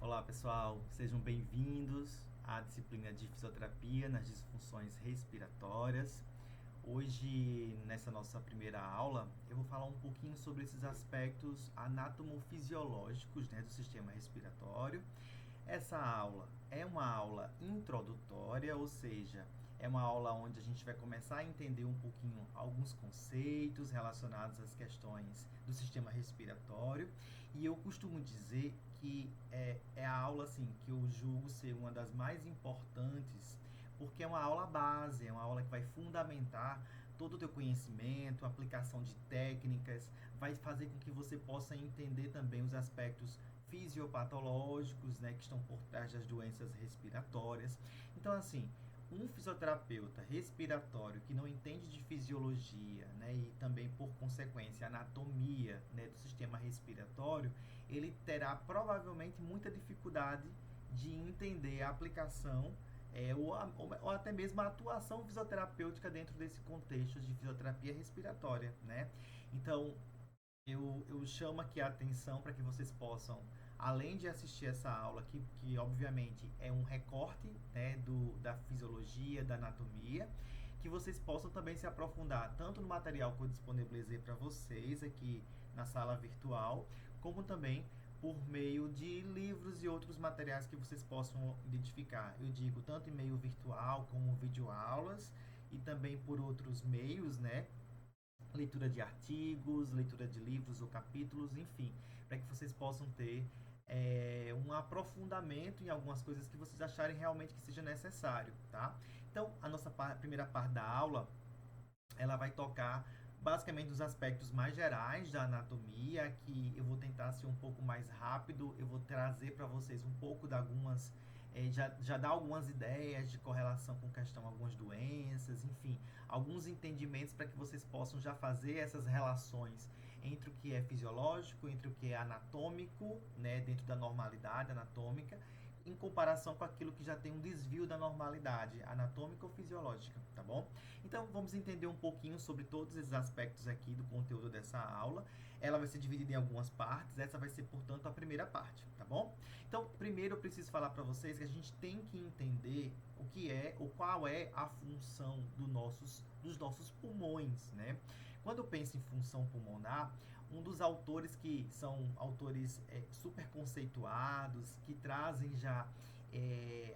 Olá pessoal, sejam bem-vindos à disciplina de fisioterapia nas disfunções respiratórias. Hoje, nessa nossa primeira aula, eu vou falar um pouquinho sobre esses aspectos anatomofisiológicos, do sistema respiratório. Essa aula é uma aula introdutória, ou seja, é uma aula onde a gente vai começar a entender um pouquinho alguns conceitos relacionados às questões do sistema respiratório. E eu costumo dizer que é a aula assim, que eu julgo ser uma das mais importantes, porque é uma aula base, é uma aula que vai fundamentar todo o teu conhecimento, aplicação de técnicas, vai fazer com que você possa entender também os aspectos fisiopatológicos, que estão por trás das doenças respiratórias. Então, assim, um fisioterapeuta respiratório que não entende de fisiologia, e também, por consequência, anatomia, do sistema respiratório, ele terá provavelmente muita dificuldade de entender a aplicação ou até mesmo a atuação fisioterapêutica dentro desse contexto de fisioterapia respiratória, Então, eu chamo aqui a atenção para que vocês possam, além de assistir essa aula, que obviamente é um recorte, da fisiologia, da anatomia, que vocês possam também se aprofundar tanto no material que eu disponibilizei para vocês aqui na sala virtual, como também por meio de livros e outros materiais que vocês possam identificar. Eu digo tanto em meio virtual como videoaulas e também por outros meios, leitura de artigos, leitura de livros ou capítulos, enfim, para que vocês possam ter um aprofundamento em algumas coisas que vocês acharem realmente que seja necessário, tá? Então, a nossa primeira parte da aula, ela vai tocar basicamente os aspectos mais gerais da anatomia, que eu vou tentar ser um pouco mais rápido, eu vou trazer para vocês um pouco de algumas já dá algumas ideias de correlação com questão algumas doenças, enfim, alguns entendimentos para que vocês possam já fazer essas relações entre o que é fisiológico, entre o que é anatômico, dentro da normalidade anatômica, em comparação com aquilo que já tem um desvio da normalidade anatômica ou fisiológica, tá bom? Então, vamos entender um pouquinho sobre todos esses aspectos aqui do conteúdo dessa aula. Ela vai ser dividida em algumas partes, essa vai ser, portanto, a primeira parte, tá bom? Então, primeiro eu preciso falar para vocês que a gente tem que entender o que é ou qual é a função dos nossos pulmões, Quando eu penso em função pulmonar, um dos autores que são autores super conceituados, que trazem já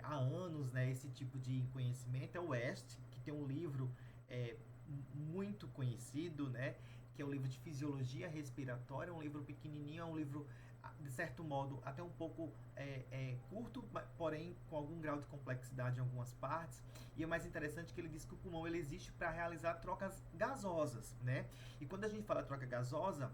há anos esse tipo de conhecimento, é o West, que tem um livro muito conhecido, que é o livro de Fisiologia Respiratória, um livro pequenininho, é um livro, de certo modo, até um pouco curto, porém com algum grau de complexidade em algumas partes. E é mais interessante que ele diz que o pulmão ele existe para realizar trocas gasosas, E quando a gente fala troca gasosa,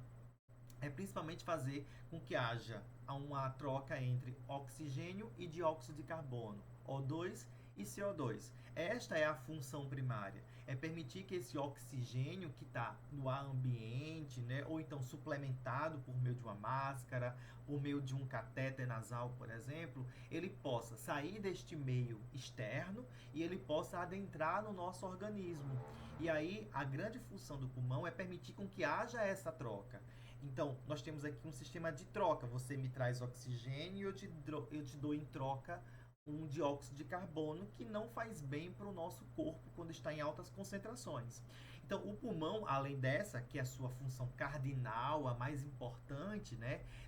é principalmente fazer com que haja uma troca entre oxigênio e dióxido de carbono, O2 e CO2. Esta é a função primária, é permitir que esse oxigênio que está no ar ambiente, ou então suplementado por meio de uma máscara, por meio de um catéter nasal, por exemplo, ele possa sair deste meio externo e ele possa adentrar no nosso organismo. E aí, a grande função do pulmão é permitir com que haja essa troca. Então, nós temos aqui um sistema de troca. Você me traz oxigênio e eu te dou em troca um dióxido de carbono que não faz bem para o nosso corpo quando está em altas concentrações. Então, o pulmão, além dessa, que é a sua função cardinal, a mais importante,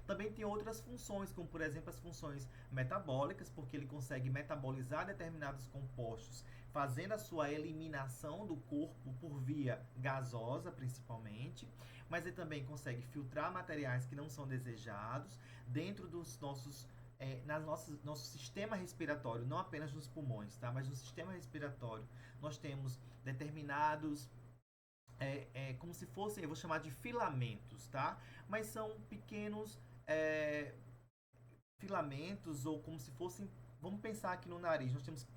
também tem outras funções, como por exemplo as funções metabólicas, porque ele consegue metabolizar determinados compostos, fazendo a sua eliminação do corpo por via gasosa, principalmente, mas ele também consegue filtrar materiais que não são desejados dentro dos nossos nosso sistema respiratório, não apenas nos pulmões, tá? Mas no sistema respiratório nós temos determinados como se fossem, eu vou chamar de filamentos, tá? Mas são pequenos filamentos ou como se fossem, vamos pensar aqui no nariz, nós temos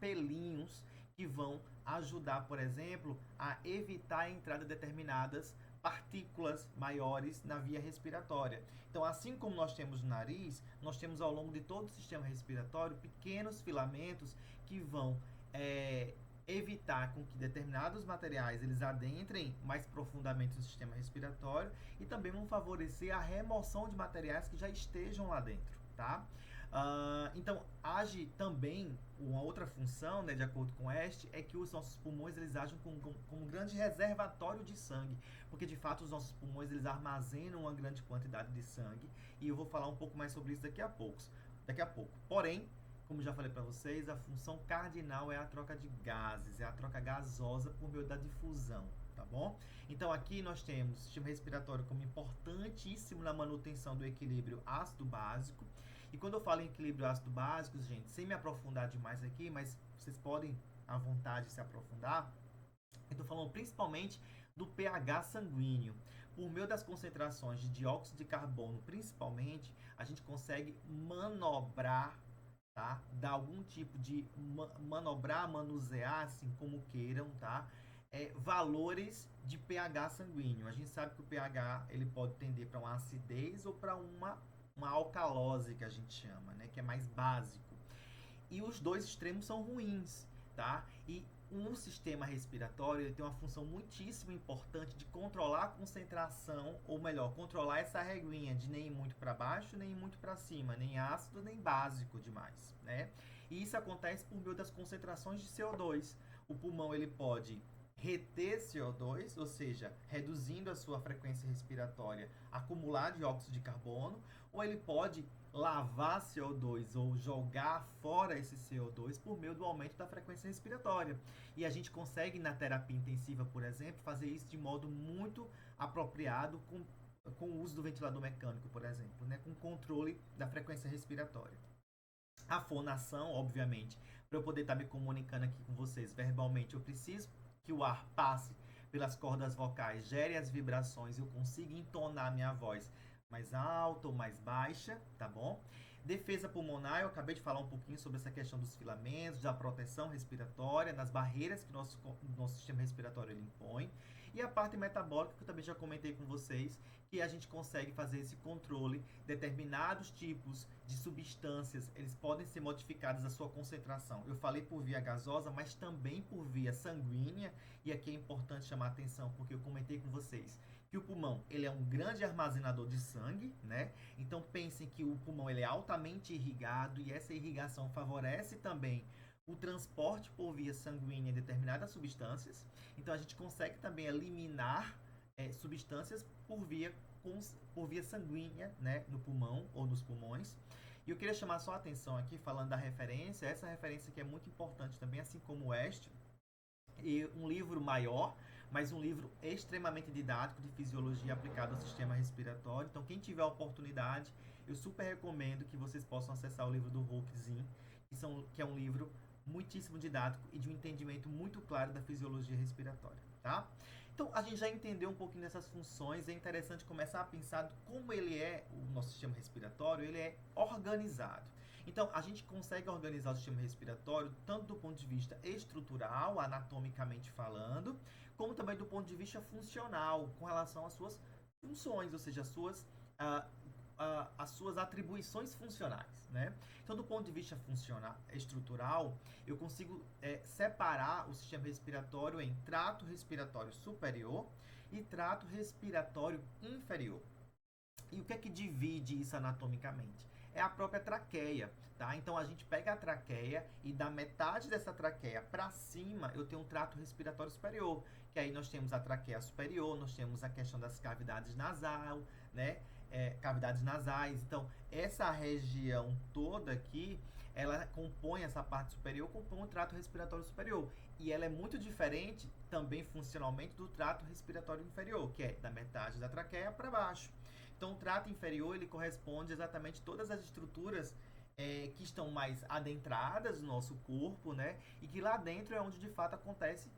pelinhos que vão ajudar, por exemplo, a evitar a entrada de determinadas partículas maiores na via respiratória. Então, assim como nós temos no nariz, nós temos ao longo de todo o sistema respiratório pequenos filamentos que vão evitar com que determinados materiais eles adentrem mais profundamente no sistema respiratório e também vão favorecer a remoção de materiais que já estejam lá dentro, tá? Então, age também uma outra função, né, de acordo com este, é que os nossos pulmões eles agem como um grande reservatório de sangue, porque de fato os nossos pulmões eles armazenam uma grande quantidade de sangue, e eu vou falar um pouco mais sobre isso daqui a pouco. Porém, como já falei para vocês, a função cardinal é a troca de gases, é a troca gasosa por meio da difusão, tá bom? Então aqui nós temos o sistema respiratório como importantíssimo na manutenção do equilíbrio ácido-básico. E quando eu falo em equilíbrio ácido-básico, gente, sem me aprofundar demais aqui, mas vocês podem à vontade se aprofundar, eu estou falando principalmente do pH sanguíneo. Por meio das concentrações de dióxido de carbono, principalmente, a gente consegue manobrar, tá? Dar algum tipo de manobrar, manusear, assim como queiram, tá? Valores de pH sanguíneo. A gente sabe que o pH ele pode tender para uma acidez ou para uma alcalose, que a gente chama, né? Que é mais básico. E os dois extremos são ruins, tá? E um sistema respiratório ele tem uma função muitíssimo importante de controlar a concentração, ou melhor, controlar essa reguinha de nem ir muito para baixo, nem ir muito para cima, nem ácido, nem básico demais, né? E isso acontece por meio das concentrações de CO2. O pulmão ele pode reter CO2, ou seja, reduzindo a sua frequência respiratória, acumular dióxido de carbono, ou ele pode lavar CO2 ou jogar fora esse CO2 por meio do aumento da frequência respiratória. E a gente consegue, na terapia intensiva, por exemplo, fazer isso de modo muito apropriado com o uso do ventilador mecânico, por exemplo, né? Com controle da frequência respiratória. A fonação, obviamente, para eu poder estar me comunicando aqui com vocês verbalmente, eu preciso que o ar passe pelas cordas vocais, gere as vibrações e eu consiga entonar minha voz mais alta ou mais baixa, tá bom? Defesa pulmonar, eu acabei de falar um pouquinho sobre essa questão dos filamentos, da proteção respiratória, das barreiras que o nosso sistema respiratório ele impõe. E a parte metabólica, que eu também já comentei com vocês, que a gente consegue fazer esse controle. Determinados tipos de substâncias, eles podem ser modificados a sua concentração. Eu falei por via gasosa, mas também por via sanguínea. E aqui é importante chamar a atenção, porque eu comentei com vocês que o pulmão ele é um grande armazenador de sangue, né? Então pensem que o pulmão ele é altamente irrigado e essa irrigação favorece também o transporte por via sanguínea de determinadas substâncias. Então a gente consegue também eliminar substâncias por via sanguínea, né, no pulmão ou nos pulmões. E eu queria chamar só a atenção aqui, falando da referência, essa referência que é muito importante também, assim como este, e um livro maior, mas um livro extremamente didático de fisiologia aplicada ao sistema respiratório. Então, quem tiver a oportunidade, eu super recomendo que vocês possam acessar o livro do Hulkzin, que é um livro muitíssimo didático e de um entendimento muito claro da fisiologia respiratória, tá? Então, a gente já entendeu um pouquinho dessas funções, é interessante começar a pensar como o nosso sistema respiratório, ele é organizado. Então, a gente consegue organizar o sistema respiratório tanto do ponto de vista estrutural, anatomicamente falando, como também do ponto de vista funcional, com relação às suas funções, ou seja, as suas atribuições funcionais, né? Então, do ponto de vista estrutural, eu consigo separar o sistema respiratório em trato respiratório superior e trato respiratório inferior. E o que é que divide isso anatomicamente? É a própria traqueia, tá? Então a gente pega a traqueia e da metade dessa traqueia para cima eu tenho um trato respiratório superior, que aí nós temos a traqueia superior, nós temos a questão das cavidades nasal, né? Cavidades nasais. Então essa região toda aqui, ela compõe essa parte superior, compõe o trato respiratório superior. E ela é muito diferente também funcionalmente do trato respiratório inferior, que é da metade da traqueia para baixo. Então, o trato inferior ele corresponde exatamente a todas as estruturas que estão mais adentradas no nosso corpo, né? E que lá dentro é onde de fato acontece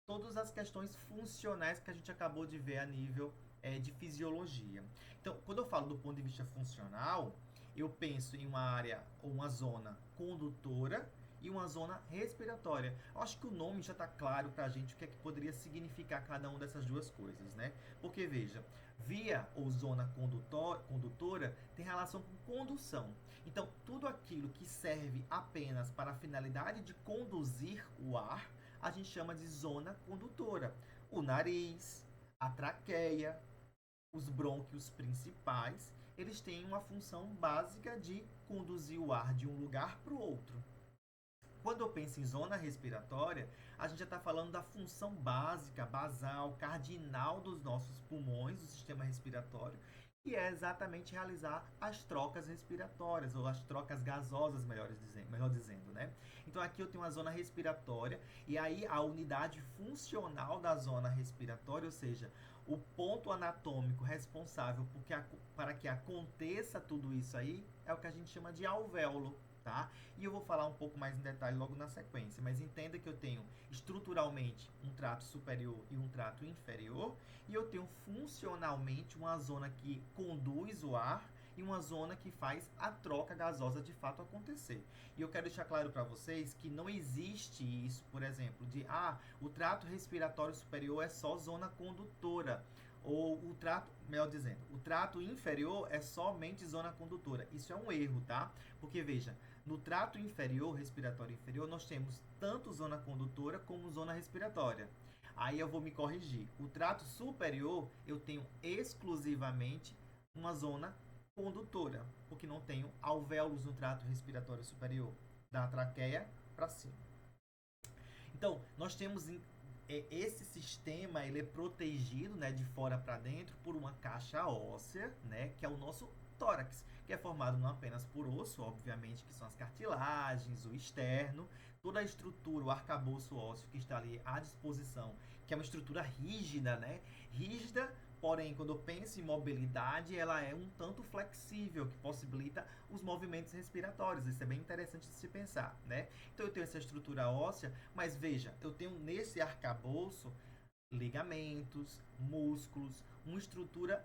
todas as questões funcionais que a gente acabou de ver a nível de fisiologia. Então, quando eu falo do ponto de vista funcional, eu penso em uma área ou uma zona condutora e uma zona respiratória. Eu acho que o nome já está claro para a gente o que é que poderia significar cada uma dessas duas coisas, né? Porque, veja, via ou zona condutora tem relação com condução. Então, tudo aquilo que serve apenas para a finalidade de conduzir o ar, a gente chama de zona condutora. O nariz, a traqueia, os brônquios principais eles têm uma função básica de conduzir o ar de um lugar para o outro. Quando eu penso em zona respiratória, a gente já está falando da função básica, basal, cardinal dos nossos pulmões, do sistema respiratório, que é exatamente realizar as trocas respiratórias, ou as trocas gasosas, melhor dizendo, né? Então aqui eu tenho uma zona respiratória, e aí a unidade funcional da zona respiratória, ou seja, o ponto anatômico responsável para que aconteça tudo isso aí, é o que a gente chama de alvéolo. Tá? E eu vou falar um pouco mais em detalhe logo na sequência, mas entenda que eu tenho estruturalmente um trato superior e um trato inferior, e eu tenho funcionalmente uma zona que conduz o ar e uma zona que faz a troca gasosa de fato acontecer. E eu quero deixar claro para vocês que não existe isso, por exemplo, de o trato respiratório superior é só zona condutora, ou o trato, melhor dizendo, o trato inferior é somente zona condutora. Isso é um erro, tá? Porque veja, no trato inferior, respiratório inferior, nós temos tanto zona condutora como zona respiratória. Aí eu vou me corrigir. O trato superior, eu tenho exclusivamente uma zona condutora, porque não tenho alvéolos no trato respiratório superior, da traqueia para cima. Então, nós temos esse sistema, ele é protegido, né, de fora para dentro por uma caixa óssea, né, que é o nosso tórax, que é formado não apenas por osso, obviamente, que são as cartilagens, o externo, toda a estrutura, o arcabouço ósseo que está ali à disposição, que é uma estrutura rígida, né? Rígida, porém, quando eu penso em mobilidade, ela é um tanto flexível, que possibilita os movimentos respiratórios. Isso é bem interessante de se pensar, né? Então, eu tenho essa estrutura óssea, mas veja, eu tenho nesse arcabouço ligamentos, músculos, uma estrutura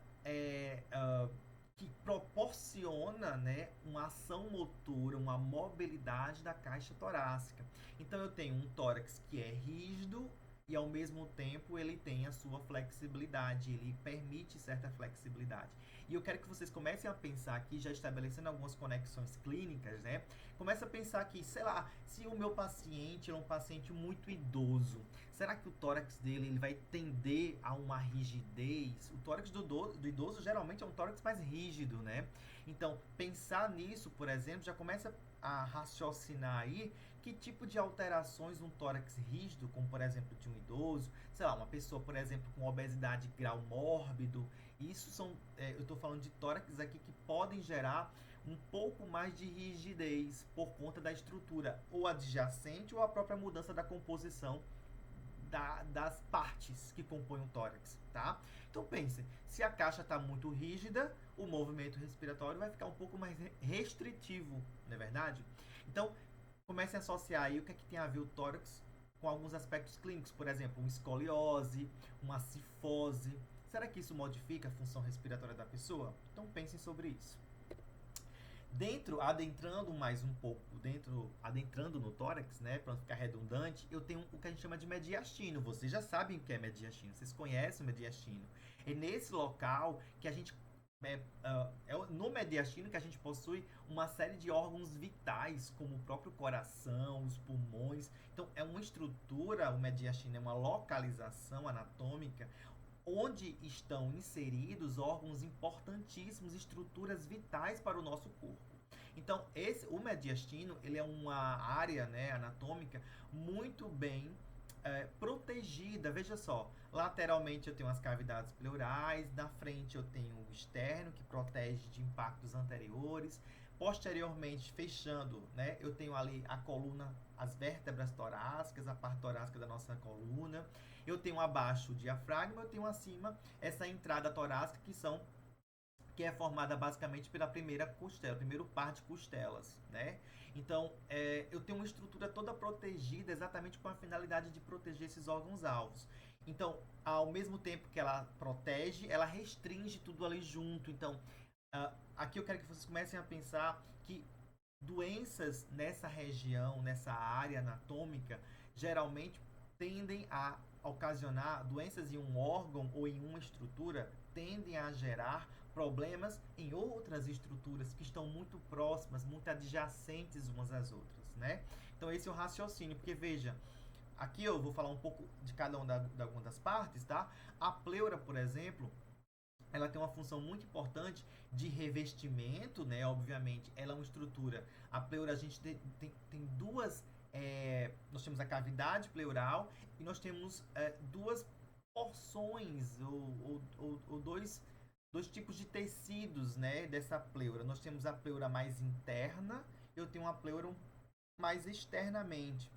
que proporciona, né, uma ação motora, uma mobilidade da caixa torácica. Então eu tenho um tórax que é rígido e ao mesmo tempo ele tem a sua flexibilidade, ele permite certa flexibilidade. E eu quero que vocês comecem a pensar aqui, já estabelecendo algumas conexões clínicas, né? Começa a pensar aqui, sei lá, se o meu paciente é um paciente muito idoso, será que o tórax dele ele vai tender a uma rigidez? O tórax do idoso geralmente é um tórax mais rígido, né? Então, pensar nisso, por exemplo, já começa a raciocinar aí que tipo de alterações um tórax rígido, como por exemplo de um idoso, sei lá, uma pessoa, por exemplo, com obesidade grau mórbido, isso são, eu estou falando de tórax aqui que podem gerar um pouco mais de rigidez por conta da estrutura ou adjacente ou a própria mudança da composição das partes que compõem o tórax, tá? Então pense, se a caixa está muito rígida, o movimento respiratório vai ficar um pouco mais restritivo, não é verdade? Então, comece a associar aí o que é que tem a ver o tórax com alguns aspectos clínicos, por exemplo, uma escoliose, uma cifose. Será que isso modifica a função respiratória da pessoa? Então pensem sobre isso. Adentrando mais um pouco, adentrando no tórax, né, para não ficar redundante, eu tenho o que a gente chama de mediastino. Vocês já sabem o que é mediastino, vocês conhecem o mediastino. É nesse local que a gente no mediastino que a gente possui uma série de órgãos vitais, como o próprio coração, os pulmões. Então, é uma estrutura, o mediastino é uma localização anatômica onde estão inseridos órgãos importantíssimos, estruturas vitais para o nosso corpo. Então, o mediastino, ele é uma área, né, anatômica muito bem protegida. Veja só, lateralmente eu tenho as cavidades pleurais, na frente eu tenho o externo, que protege de impactos anteriores. Posteriormente, fechando, né, eu tenho ali a coluna, as vértebras torácicas, a parte torácica da nossa coluna. Eu tenho abaixo o diafragma, eu tenho acima essa entrada torácica que é formada basicamente pela primeira costela, primeiro par de costelas, né? Então, eu tenho uma estrutura toda protegida exatamente com a finalidade de proteger esses órgãos-alvos. Então, ao mesmo tempo que ela protege, ela restringe tudo ali junto. Então, aqui eu quero que vocês comecem a pensar que doenças nessa região, nessa área anatômica, geralmente tendem a ocasionar doenças em um órgão ou em uma estrutura, tendem a gerar problemas em outras estruturas que estão muito próximas, muito adjacentes umas às outras, né? Então esse é o raciocínio, porque veja, aqui eu vou falar um pouco de cada uma das partes, tá? A pleura, por exemplo, ela tem uma função muito importante de revestimento, né? Obviamente, ela é uma estrutura. A pleura, a gente tem duas. Nós temos a cavidade pleural e nós temos duas porções ou dois tipos de tecidos, né? Dessa pleura. Nós temos a pleura mais interna, eu tenho uma pleura mais externamente.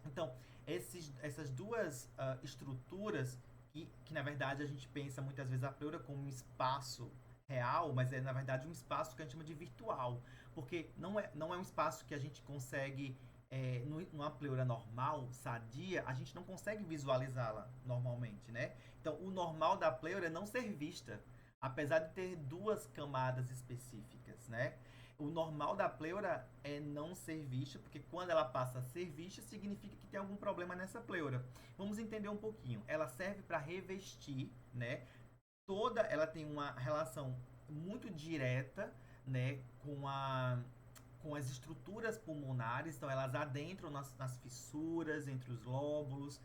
Então, essas duas estruturas, que na verdade a gente pensa muitas vezes a pleura como um espaço real, mas é na verdade um espaço que a gente chama de virtual, porque não é um espaço que a gente consegue, numa pleura normal, sadia, a gente não consegue visualizá-la normalmente, né? Então, o normal da pleura é não ser vista, apesar de ter duas camadas específicas, né? O normal da pleura é não ser vista, porque quando ela passa a ser vista, significa que tem algum problema nessa pleura. Vamos entender um pouquinho. Ela serve para revestir, né? Ela tem uma relação muito direta, né, com as estruturas pulmonares, então elas adentram nas fissuras, entre os lóbulos,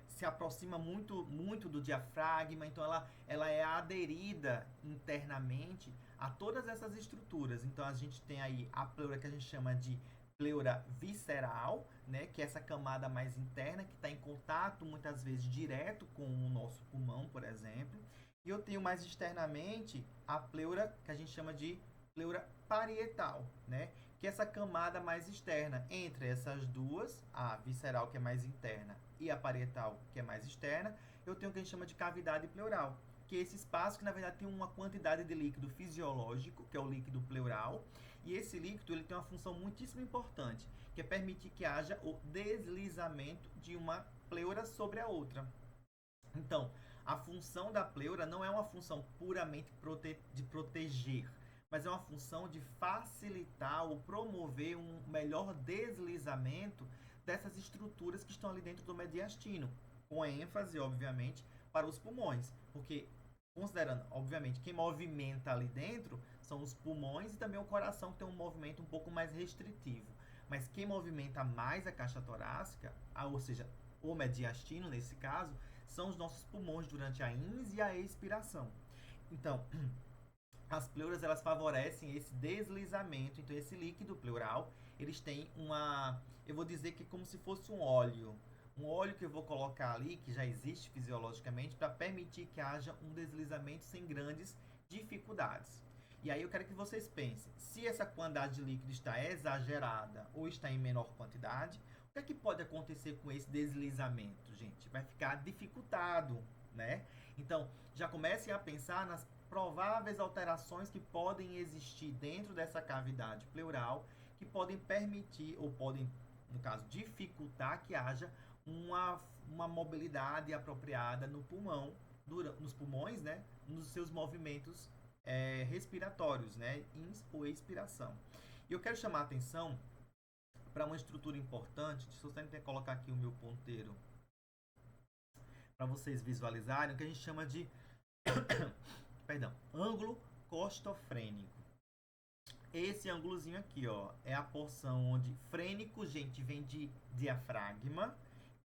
se aproxima muito do diafragma, então ela é aderida internamente a todas essas estruturas. Então a gente tem aí a pleura que a gente chama de pleura visceral, né, que é essa camada mais interna que está em contato muitas vezes direto com o nosso pulmão, por exemplo. E eu tenho mais externamente a pleura que a gente chama de pleura parietal, né? Que é essa camada mais externa entre essas duas, a visceral que é mais interna e a parietal que é mais externa, eu tenho o que a gente chama de cavidade pleural, que é esse espaço que na verdade tem uma quantidade de líquido fisiológico, que é o líquido pleural, e esse líquido ele tem uma função muitíssimo importante, que é permitir que haja o deslizamento de uma pleura sobre a outra. Então, a função da pleura não é uma função puramente de proteger, mas é uma função de facilitar ou promover um melhor deslizamento dessas estruturas que estão ali dentro do mediastino, com ênfase, obviamente, para os pulmões, porque considerando, obviamente, quem movimenta ali dentro são os pulmões e também o coração, que tem um movimento um pouco mais restritivo. Mas quem movimenta mais a caixa torácica, ou seja, o mediastino nesse caso, são os nossos pulmões durante a ins e a expiração. Então, as pleuras elas favorecem esse deslizamento. Então, esse líquido pleural, eles têm eu vou dizer que é como se fosse um óleo que eu vou colocar ali, que já existe fisiologicamente, para permitir que haja um deslizamento sem grandes dificuldades. E aí eu quero que vocês pensem, se essa quantidade de líquido está exagerada ou está em menor quantidade, o que é que pode acontecer com esse deslizamento, gente? Vai ficar dificultado, né? Então, já comecem a pensar nas prováveis alterações que podem existir dentro dessa cavidade pleural, que podem permitir, ou podem, no caso, dificultar que haja uma mobilidade apropriada no pulmão, nos pulmões, né? Nos seus movimentos respiratórios, né? Ins ou expiração. E eu quero chamar a atenção para uma estrutura importante. Deixa eu tentar colocar aqui o meu ponteiro para vocês visualizarem, o que a gente chama de perdão, ângulo costofrênico. Esse ângulozinho aqui, ó, é a porção onde frênico, gente, vem de diafragma,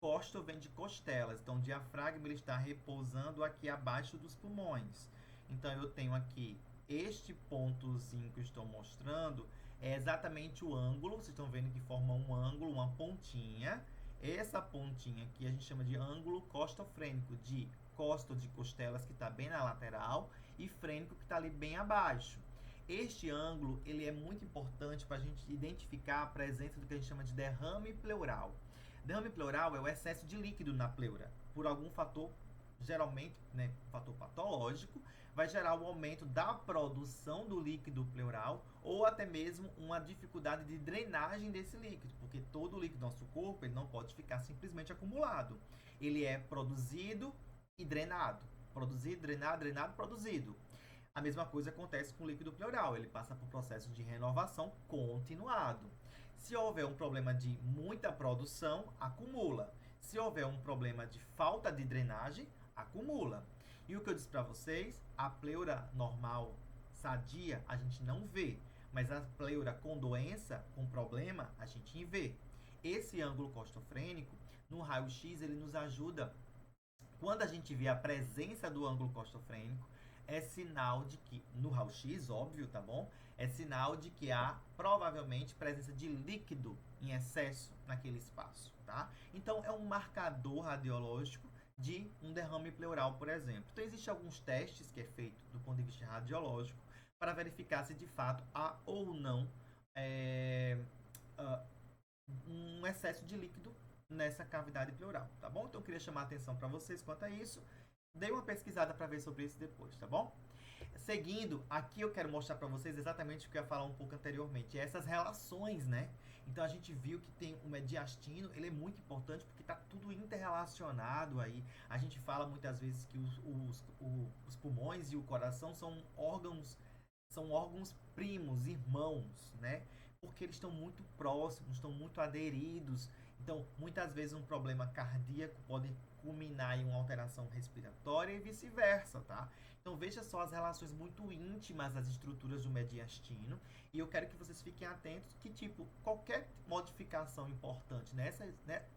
costo vem de costelas. Então, o diafragma ele está repousando aqui abaixo dos pulmões. Então, eu tenho aqui este pontozinho que eu estou mostrando, é exatamente o ângulo. Vocês estão vendo que forma um ângulo, uma pontinha. Essa pontinha aqui a gente chama de ângulo costofrênico, de costo de costelas, que está bem na lateral, e frênico, que está ali bem abaixo. Este ângulo ele é muito importante para a gente identificar a presença do que a gente chama de derrame pleural. Derrame pleural é o excesso de líquido na pleura, por algum fator, geralmente, né, fator patológico, vai gerar o aumento da produção do líquido pleural ou até mesmo uma dificuldade de drenagem desse líquido, porque todo o líquido do nosso corpo ele não pode ficar simplesmente acumulado. Ele é produzido e drenado. Produzido, drenado, drenado, produzido. A mesma coisa acontece com o líquido pleural, ele passa por processo de renovação continuado. Se houver um problema de muita produção, acumula. Se houver um problema de falta de drenagem, acumula. E o que eu disse para vocês, a pleura normal, sadia, a gente não vê, mas a pleura com doença, com problema, a gente vê. Esse ângulo costofrênico, no raio-x, ele nos ajuda, quando a gente vê a presença do ângulo costofrênico, é sinal de que, no raio-x, óbvio, tá bom? É sinal de que há provavelmente presença de líquido em excesso naquele espaço, tá? Então, é um marcador radiológico de um derrame pleural, por exemplo. Então, existem alguns testes que é feito do ponto de vista radiológico para verificar se de fato há ou não um excesso de líquido nessa cavidade pleural, tá bom? Então, eu queria chamar a atenção para vocês quanto a isso. Dei uma pesquisada para ver sobre isso depois, tá bom? Seguindo, aqui eu quero mostrar para vocês exatamente o que eu ia falar um pouco anteriormente, essas relações, né? Então a gente viu que tem o mediastino, ele é muito importante porque está tudo interrelacionado aí. A gente fala muitas vezes que os pulmões e o coração são órgãos primos, irmãos, né? Porque eles estão muito próximos, estão muito aderidos. Então, muitas vezes um problema cardíaco pode culminar em uma alteração respiratória e vice-versa, tá? Então, veja só as relações muito íntimas das estruturas do mediastino. E eu quero que vocês fiquem atentos que, tipo, qualquer modificação importante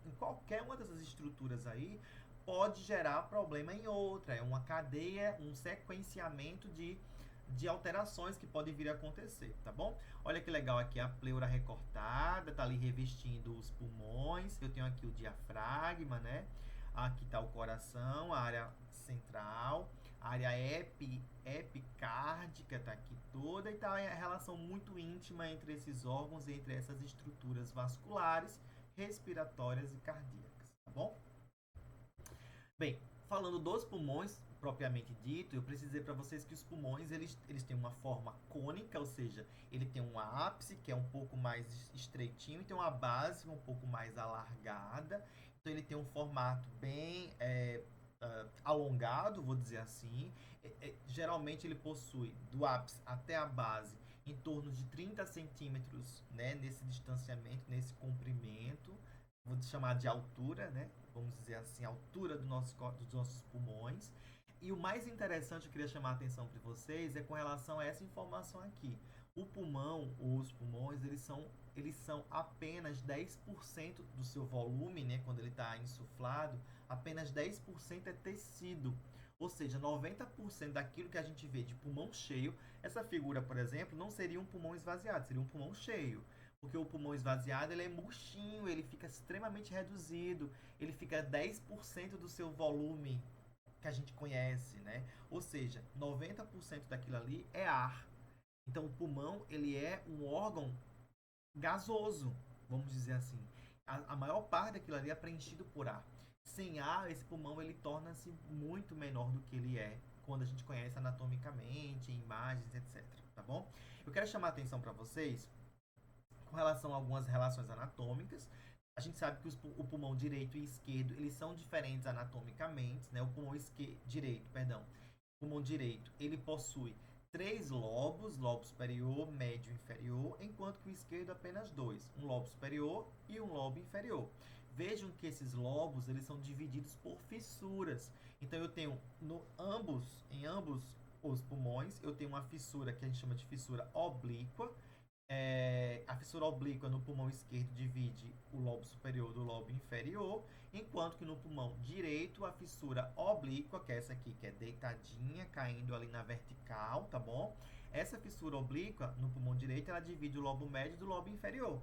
em qualquer uma dessas estruturas aí, pode gerar problema em outra. É uma cadeia, um sequenciamento de alterações que podem vir a acontecer, tá bom? Olha que legal aqui, a pleura recortada, tá ali revestindo os pulmões. Eu tenho aqui o diafragma, né? Aqui tá o coração, a área central, a área epicárdica tá aqui toda, e tá a relação muito íntima entre esses órgãos, entre essas estruturas vasculares, respiratórias e cardíacas, tá bom? Bem, falando dos pulmões, propriamente dito, eu preciso dizer para vocês que os pulmões, eles têm uma forma cônica, ou seja, ele tem um ápice que é um pouco mais estreitinho e tem uma base um pouco mais alargada. Então, ele tem um formato bem alongado, vou dizer assim. Geralmente, ele possui do ápice até a base em torno de 30 centímetros, né, nesse distanciamento, nesse comprimento. Vou chamar de altura, né? Vamos dizer assim, a altura dos nossos pulmões. E o mais interessante que eu queria chamar a atenção para vocês é com relação a essa informação aqui. O pulmão, ou os pulmões, eles são apenas 10% do seu volume, né? Quando ele está insuflado, apenas 10% é tecido. Ou seja, 90% daquilo que a gente vê de pulmão cheio, essa figura, por exemplo, não seria um pulmão esvaziado, seria um pulmão cheio. Porque o pulmão esvaziado, ele é murchinho, ele fica extremamente reduzido, ele fica 10% do seu volume que a gente conhece, né? Ou seja, 90% daquilo ali é ar. Então, o pulmão, ele é um órgão gasoso, vamos dizer assim. A maior parte daquilo ali é preenchido por ar. Sem ar, esse pulmão, ele torna-se muito menor do que ele é quando a gente conhece anatomicamente, imagens, etc. Tá bom? Eu quero chamar a atenção para vocês com relação a algumas relações anatômicas. A gente sabe que o pulmão direito e esquerdo, eles são diferentes anatomicamente, né? O pulmão direito, ele possui 3 lobos, lobo superior, médio e inferior, enquanto que o esquerdo apenas 2, um lobo superior e um lobo inferior. Vejam que esses lobos, eles são divididos por fissuras. Então, eu tenho em ambos os pulmões, eu tenho uma fissura que a gente chama de fissura oblíqua. A fissura oblíqua no pulmão esquerdo divide o lobo superior do lobo inferior, enquanto que no pulmão direito a fissura oblíqua, que é essa aqui, que é deitadinha, caindo ali na vertical, tá bom? Essa fissura oblíqua no pulmão direito, ela divide o lobo médio do lobo inferior.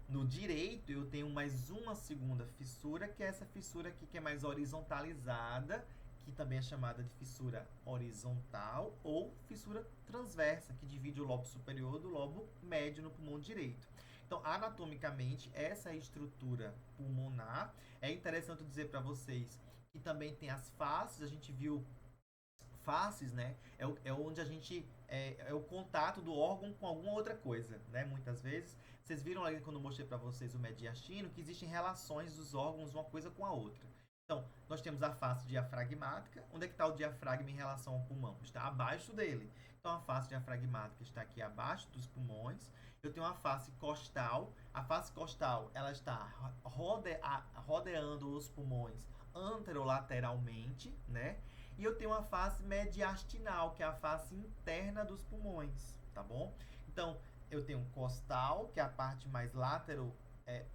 No direito, eu tenho mais uma segunda fissura, que é essa fissura aqui, que é mais horizontalizada, que também é chamada de fissura horizontal ou fissura transversa, que divide o lobo superior do lobo médio no pulmão direito. Então, anatomicamente, essa estrutura pulmonar, é interessante dizer para vocês que também tem as faces. A gente viu faces, né? É onde a gente é o contato do órgão com alguma outra coisa, né? Muitas vezes vocês viram ali quando eu mostrei para vocês o mediastino que existem relações dos órgãos uma coisa com a outra. Então, nós temos a face diafragmática. Onde é que está o diafragma em relação ao pulmão? Está abaixo dele. Então, a face diafragmática está aqui abaixo dos pulmões. Eu tenho a face costal. A face costal, ela está rodeando os pulmões anterolateralmente, né? E eu tenho a face mediastinal, que é a face interna dos pulmões, tá bom? Então, eu tenho costal, que é a parte mais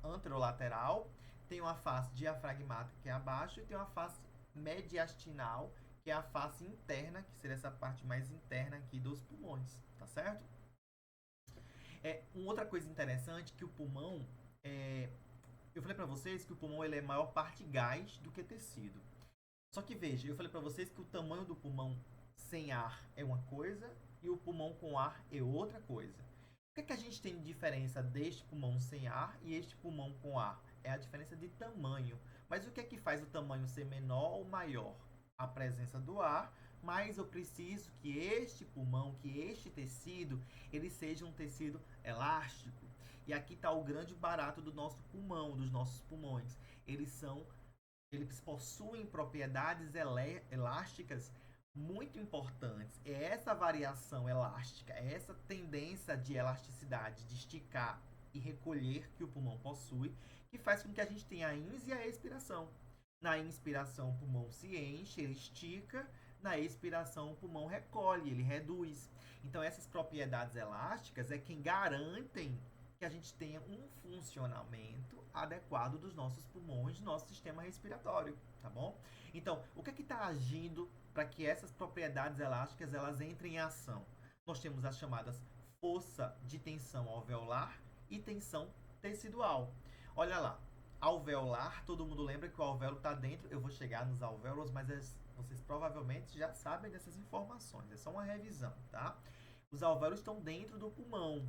anterolateral. Tenho a face diafragmática, que é abaixo, e tenho a face mediastinal, que é a face interna, que seria essa parte mais interna aqui dos pulmões, tá certo? Uma outra coisa interessante que o pulmão, eu falei para vocês que o pulmão ele é maior parte gás do que tecido. Só que veja, eu falei para vocês que o tamanho do pulmão sem ar é uma coisa e o pulmão com ar é outra coisa. O que é que a gente tem de diferença deste pulmão sem ar e este pulmão com ar? É a diferença de tamanho. Mas o que é que faz o tamanho ser menor ou maior? A presença do ar, mas eu preciso que este pulmão, que este tecido, ele seja um tecido elástico. E aqui está o grande barato do nosso pulmão, dos nossos pulmões. Eles possuem propriedades elásticas muito importantes. É essa variação elástica, é essa tendência de elasticidade, de esticar e recolher que o pulmão possui, que faz com que a gente tenha a ins e a expiração. Na inspiração, o pulmão se enche, ele estica. Na expiração, o pulmão recolhe, ele reduz. Então, essas propriedades elásticas é quem garantem que a gente tenha um funcionamento adequado dos nossos pulmões, do nosso sistema respiratório, tá bom? Então, o que está agindo para que essas propriedades elásticas elas entrem em ação? Nós temos as chamadas força de tensão alveolar e tensão tecidual. Olha lá, alveolar, todo mundo lembra que o alvéolo está dentro, eu vou chegar nos alvéolos, mas vocês provavelmente já sabem dessas informações, é só uma revisão, tá? Os alvéolos estão dentro do pulmão.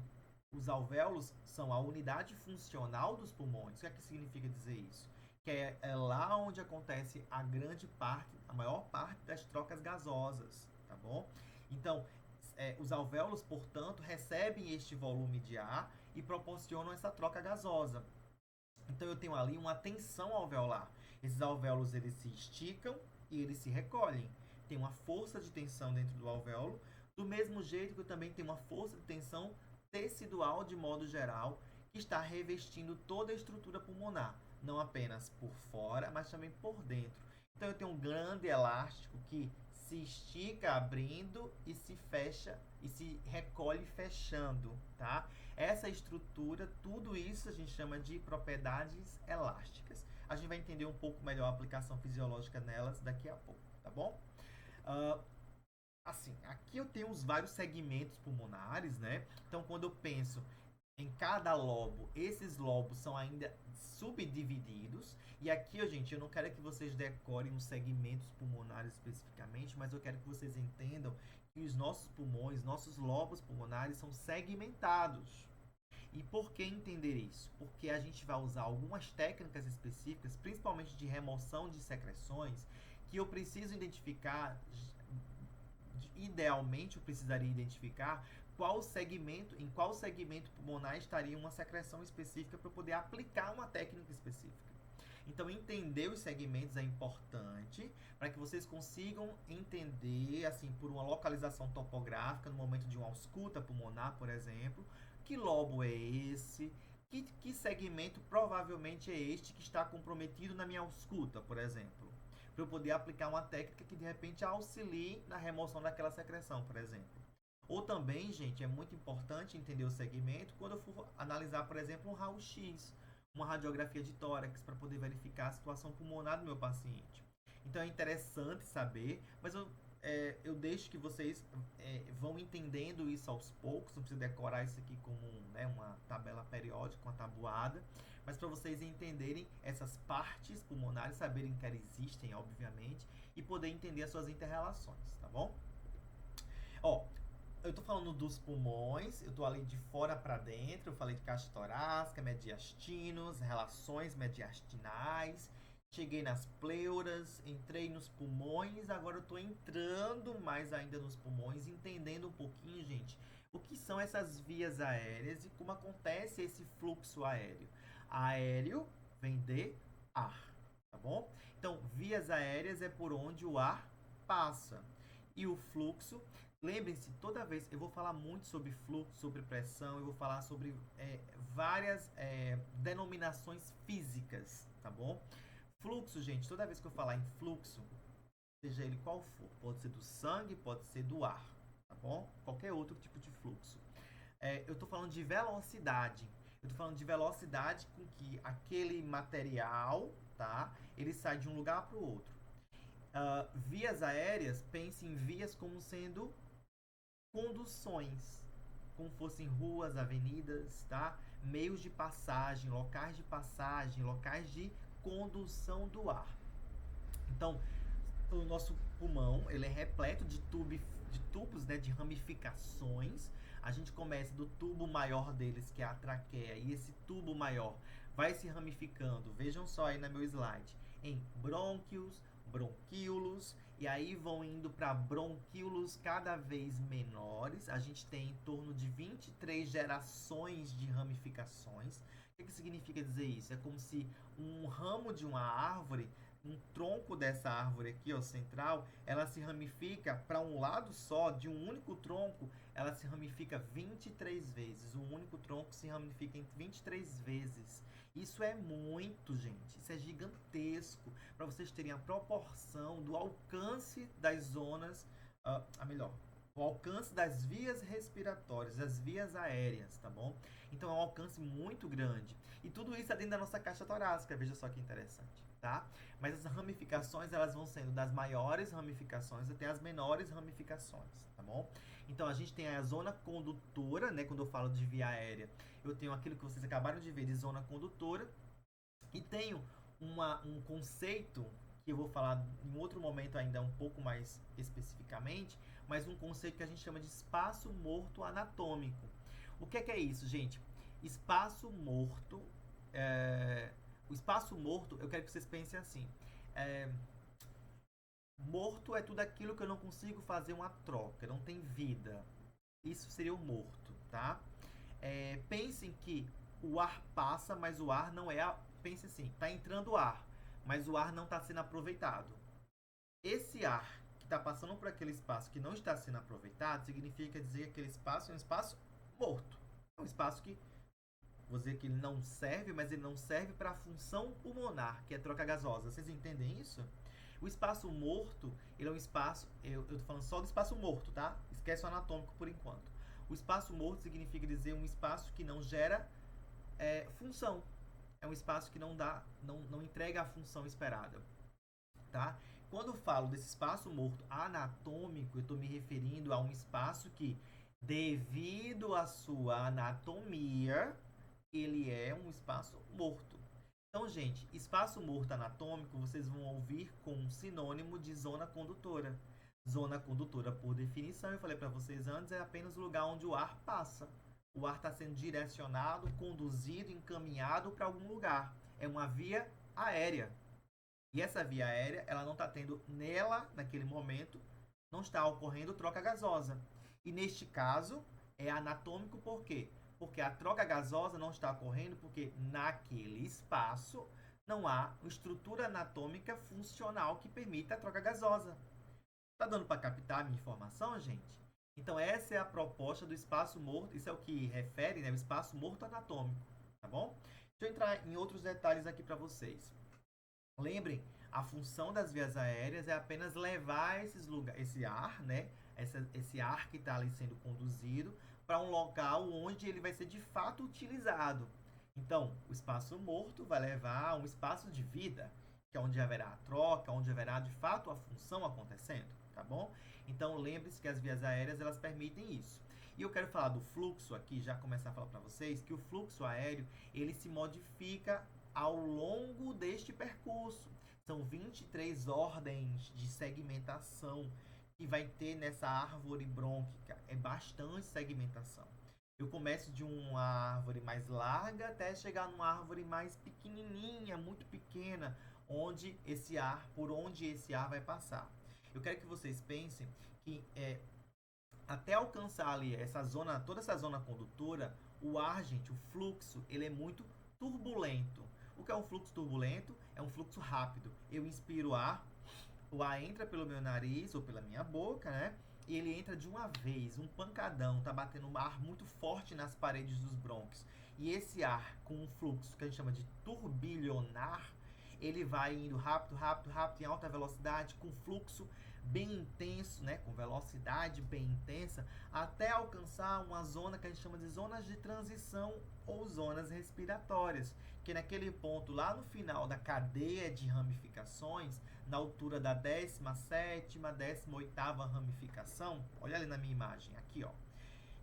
Os alvéolos são a unidade funcional dos pulmões. O que é que significa dizer isso? Que é lá onde acontece a grande parte, a maior parte das trocas gasosas, tá bom? Então, os alvéolos, portanto, recebem este volume de ar e proporcionam essa troca gasosa. Então, eu tenho ali uma tensão alveolar. Esses alvéolos, eles se esticam e eles se recolhem. Tem uma força de tensão dentro do alvéolo, do mesmo jeito que eu também tenho uma força de tensão tecidual de modo geral, que está revestindo toda a estrutura pulmonar, não apenas por fora, mas também por dentro. Então eu tenho um grande elástico que se estica abrindo e se fecha e se recolhe fechando, tá? Essa estrutura, tudo isso a gente chama de propriedades elásticas. A gente vai entender um pouco melhor a aplicação fisiológica nelas daqui a pouco, tá bom? Assim, aqui eu tenho os vários segmentos pulmonares, né? Então, quando eu penso em cada lobo, esses lobos são ainda subdivididos. E aqui, gente, eu não quero que vocês decorem os segmentos pulmonares especificamente, mas eu quero que vocês entendam que os nossos pulmões, nossos lobos pulmonares são segmentados. E por que entender isso? Porque a gente vai usar algumas técnicas específicas, principalmente de remoção de secreções, que eu preciso identificar. Idealmente, eu precisaria identificar em qual segmento pulmonar estaria uma secreção específica para eu poder aplicar uma técnica específica. Então, entender os segmentos é importante para que vocês consigam entender, assim, por uma localização topográfica, no momento de uma ausculta pulmonar, por exemplo, que lobo é esse, que segmento provavelmente é este que está comprometido na minha ausculta, por exemplo, para eu poder aplicar uma técnica que de repente auxilie na remoção daquela secreção, por exemplo. Ou também, gente, é muito importante entender o segmento quando eu for analisar, por exemplo, um raio-x, uma radiografia de tórax, para poder verificar a situação pulmonar do meu paciente. Então é interessante saber, mas eu deixo que vocês vão entendendo isso aos poucos, não precisa decorar isso aqui como uma tabela periódica, uma tabuada, mas para vocês entenderem essas partes pulmonares, saberem que elas existem, obviamente, e poder entender as suas interrelações, tá bom? Eu tô falando dos pulmões, eu tô ali de fora para dentro, eu falei de caixa torácica, mediastinos, relações mediastinais, cheguei nas pleuras, entrei nos pulmões, agora eu tô entrando mais ainda nos pulmões, entendendo um pouquinho, gente, o que são essas vias aéreas e como acontece esse fluxo aéreo. Aéreo vem de ar, tá bom? Então, vias aéreas é por onde o ar passa. E o fluxo, lembrem-se, toda vez eu vou falar muito sobre fluxo, sobre pressão, eu vou falar sobre várias denominações físicas, tá bom? Fluxo, gente, toda vez que eu falar em fluxo, seja ele qual for, pode ser do sangue, pode ser do ar, tá bom? Qualquer outro tipo de fluxo. Eu estou falando de velocidade. Eu estou falando de velocidade com que aquele material, tá? Ele sai de um lugar para o outro. Vias aéreas, pense em vias como sendo conduções, como fossem ruas, avenidas, tá? Meios de passagem, locais de condução do ar. Então, o nosso pulmão, ele é repleto de tubos, né, de ramificações. A gente começa do tubo maior deles, que é a traqueia, e esse tubo maior vai se ramificando, vejam só aí no meu slide, em brônquios, bronquíolos, e aí vão indo para bronquíolos cada vez menores. A gente tem em torno de 23 gerações de ramificações. O que significa dizer isso? É como se um ramo de uma árvore, um tronco dessa árvore aqui, ó, central, ela se ramifica para um lado só, de um único tronco, ela se ramifica 23 vezes. Um único tronco se ramifica em 23 vezes. Isso é muito, gente. Isso é gigantesco. Para vocês terem a proporção do alcance das zonas, o alcance das vias respiratórias, das vias aéreas, tá bom? Então é um alcance muito grande. E tudo isso é dentro da nossa caixa torácica, veja só que interessante, tá? Mas as ramificações, elas vão sendo das maiores ramificações até as menores ramificações, tá bom? Então a gente tem a zona condutora, né? Quando eu falo de via aérea, eu tenho aquilo que vocês acabaram de ver de zona condutora, e tenho um conceito que eu vou falar em outro momento ainda um pouco mais especificamente, mas um conceito que a gente chama de espaço morto anatômico. O que é isso, gente? Espaço morto, o espaço morto, eu quero que vocês pensem assim, morto é tudo aquilo que eu não consigo fazer uma troca, não tem vida. Isso seria o morto, tá? Pensem que o ar passa, mas o ar não é... Pense assim, tá entrando ar, mas o ar não está sendo aproveitado. Esse ar que está passando por aquele espaço que não está sendo aproveitado, significa dizer que aquele espaço é um espaço morto. É um espaço que, vou dizer que ele não serve, mas ele não serve para a função pulmonar, que é troca gasosa. Vocês entendem isso? O espaço morto, ele é um espaço... Eu estou falando só do espaço morto, tá? Esquece o anatômico por enquanto. O espaço morto significa dizer um espaço que não gera função. É um espaço que não entrega a função esperada, tá? Quando eu falo desse espaço morto anatômico, eu estou me referindo a um espaço que, devido à sua anatomia, ele é um espaço morto. Então, gente, espaço morto anatômico, vocês vão ouvir com um sinônimo de zona condutora. Zona condutora, por definição, eu falei para vocês antes, é apenas o lugar onde o ar passa. O ar está sendo direcionado, conduzido, encaminhado para algum lugar. É uma via aérea. E essa via aérea, ela não está tendo nela, naquele momento, não está ocorrendo troca gasosa. E neste caso, é anatômico por quê? Porque a troca gasosa não está ocorrendo porque naquele espaço não há uma estrutura anatômica funcional que permita a troca gasosa. Tá dando para captar a minha informação, gente? Então essa é a proposta do espaço morto, isso é o que refere, né, o espaço morto anatômico, tá bom? Deixa eu entrar em outros detalhes aqui para vocês. Lembrem, a função das vias aéreas é apenas levar esse ar, né, esse ar que está ali sendo conduzido para um local onde ele vai ser de fato utilizado. Então, o espaço morto vai levar a um espaço de vida, que é onde haverá a troca, onde haverá de fato a função acontecendo, tá bom? Então, lembre-se que as vias aéreas, elas permitem isso. E eu quero falar do fluxo aqui, já começar a falar para vocês, que o fluxo aéreo, ele se modifica ao longo deste percurso. São 23 ordens de segmentação que vai ter nessa árvore brônquica. É bastante segmentação. Eu começo de uma árvore mais larga até chegar numa árvore mais pequenininha, muito pequena, por onde esse ar vai passar. Eu quero que vocês pensem que até alcançar ali toda essa zona condutora, o ar, gente, o fluxo, ele é muito turbulento. O que é um fluxo turbulento? É um fluxo rápido. Eu inspiro ar, o ar entra pelo meu nariz ou pela minha boca, né? E ele entra de uma vez, um pancadão, tá batendo um ar muito forte nas paredes dos brônquios. E esse ar com um fluxo que a gente chama de turbilionar, ele vai indo rápido, rápido, rápido, em alta velocidade, com fluxo bem intenso, né, com velocidade bem intensa, até alcançar uma zona que a gente chama de zonas de transição ou zonas respiratórias, que naquele ponto lá no final da cadeia de ramificações, na altura da 17ª, 18ª ramificação, olha ali na minha imagem, aqui ó.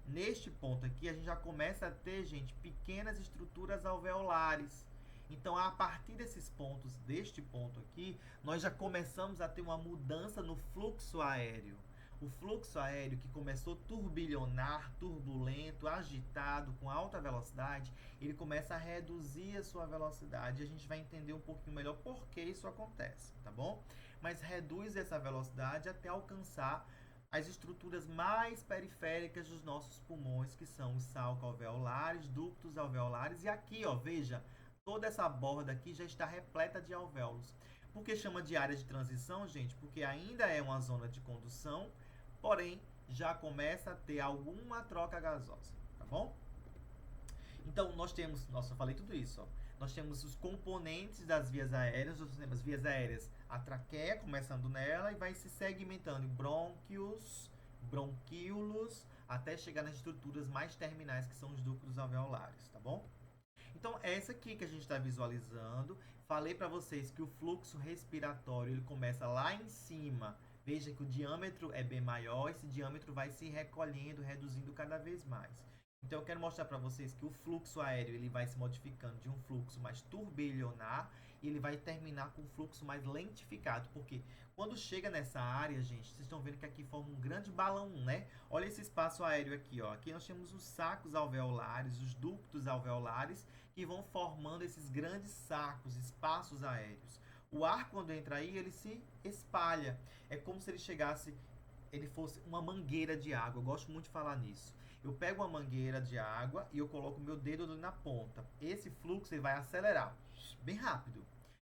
Neste ponto aqui, a gente já começa a ter, gente, pequenas estruturas alveolares. Então, a partir desses pontos, deste ponto aqui, nós já começamos a ter uma mudança no fluxo aéreo. O fluxo aéreo que começou turbilionar, turbulento, agitado, com alta velocidade, ele começa a reduzir a sua velocidade. A gente vai entender um pouquinho melhor por que isso acontece, tá bom? Mas reduz essa velocidade até alcançar as estruturas mais periféricas dos nossos pulmões, que são os salco-alveolares, ductos alveolares, e aqui, ó, veja, toda essa borda aqui já está repleta de alvéolos. Por que chama de área de transição, gente? Porque ainda é uma zona de condução, porém, já começa a ter alguma troca gasosa, tá bom? Então, nós temos, nossa, eu falei tudo isso, ó. Nós temos os componentes das vias aéreas, nós temos as vias aéreas, a traqueia, começando nela, e vai se segmentando em brônquios, bronquíolos, até chegar nas estruturas mais terminais, que são os ductos alveolares, tá bom? Então, é essa aqui que a gente está visualizando. Falei para vocês que o fluxo respiratório ele começa lá em cima. Veja que o diâmetro é bem maior, esse diâmetro vai se recolhendo, reduzindo cada vez mais. Então, eu quero mostrar para vocês que o fluxo aéreo ele vai se modificando de um fluxo mais turbilionar e ele vai terminar com um fluxo mais lentificado. Porque quando chega nessa área, gente, vocês estão vendo que aqui forma um grande balão, né? Olha esse espaço aéreo aqui, ó. Aqui nós temos os sacos alveolares, os ductos alveolares, que vão formando esses grandes sacos, espaços aéreos. O ar, quando entra aí, ele se espalha. É como se ele chegasse, ele fosse uma mangueira de água. Eu gosto muito de falar nisso. Eu pego uma mangueira de água e eu coloco o meu dedo ali na ponta. Esse fluxo ele vai acelerar, bem rápido.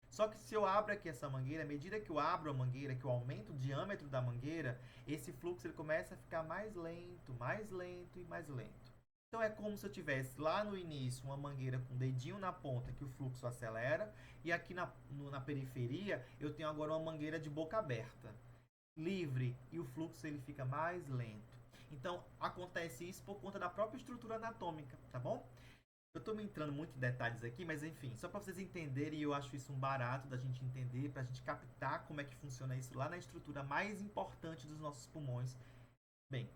Só que se eu abro aqui essa mangueira, à medida que eu abro a mangueira, que eu aumento o diâmetro da mangueira, esse fluxo ele começa a ficar mais lento e mais lento. Então é como se eu tivesse lá no início uma mangueira com o dedinho na ponta que o fluxo acelera, e aqui na periferia eu tenho agora uma mangueira de boca aberta, livre, e o fluxo ele fica mais lento. Então, acontece isso por conta da própria estrutura anatômica, tá bom? Eu estou me entrando muito em detalhes aqui, mas enfim, só para vocês entenderem, e eu acho isso um barato da gente entender, para a gente captar como é que funciona isso lá na estrutura mais importante dos nossos pulmões. Bem,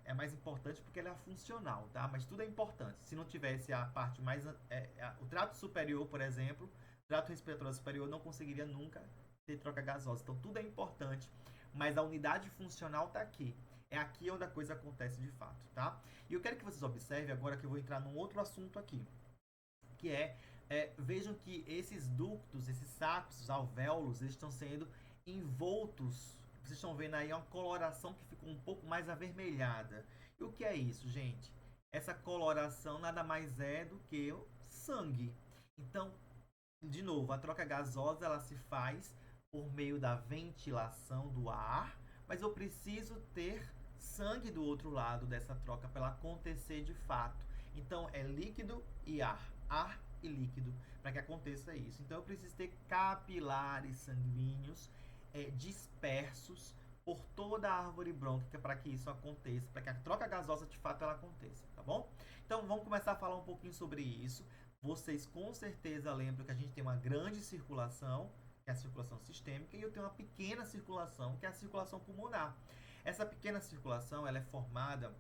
é mais importante porque ela é funcional, tá? Mas tudo é importante. Se não tivesse a parte mais... o trato superior, por exemplo, o trato respiratório superior não conseguiria nunca ter troca gasosa. Então, tudo é importante, mas a unidade funcional está aqui. É aqui onde a coisa acontece de fato, tá? E eu quero que vocês observem agora que eu vou entrar num outro assunto aqui, que vejam que esses ductos, esses sacos, os alvéolos, eles estão sendo envoltos. Vocês estão vendo aí uma coloração que ficou um pouco mais avermelhada. E o que é isso, gente? Essa coloração nada mais é do que o sangue. Então, de novo, a troca gasosa ela se faz por meio da ventilação do ar, mas eu preciso ter sangue do outro lado dessa troca para ela acontecer de fato. Então, é líquido e ar e líquido para que aconteça isso. Então, eu preciso ter capilares sanguíneos dispersos por toda a árvore brônquica para que isso aconteça, para que a troca gasosa de fato ela aconteça, tá bom? Então, vamos começar a falar um pouquinho sobre isso. Vocês com certeza lembram que a gente tem uma grande circulação, que é a circulação sistêmica, e eu tenho uma pequena circulação, que é a circulação pulmonar. Essa pequena circulação, ela é formada,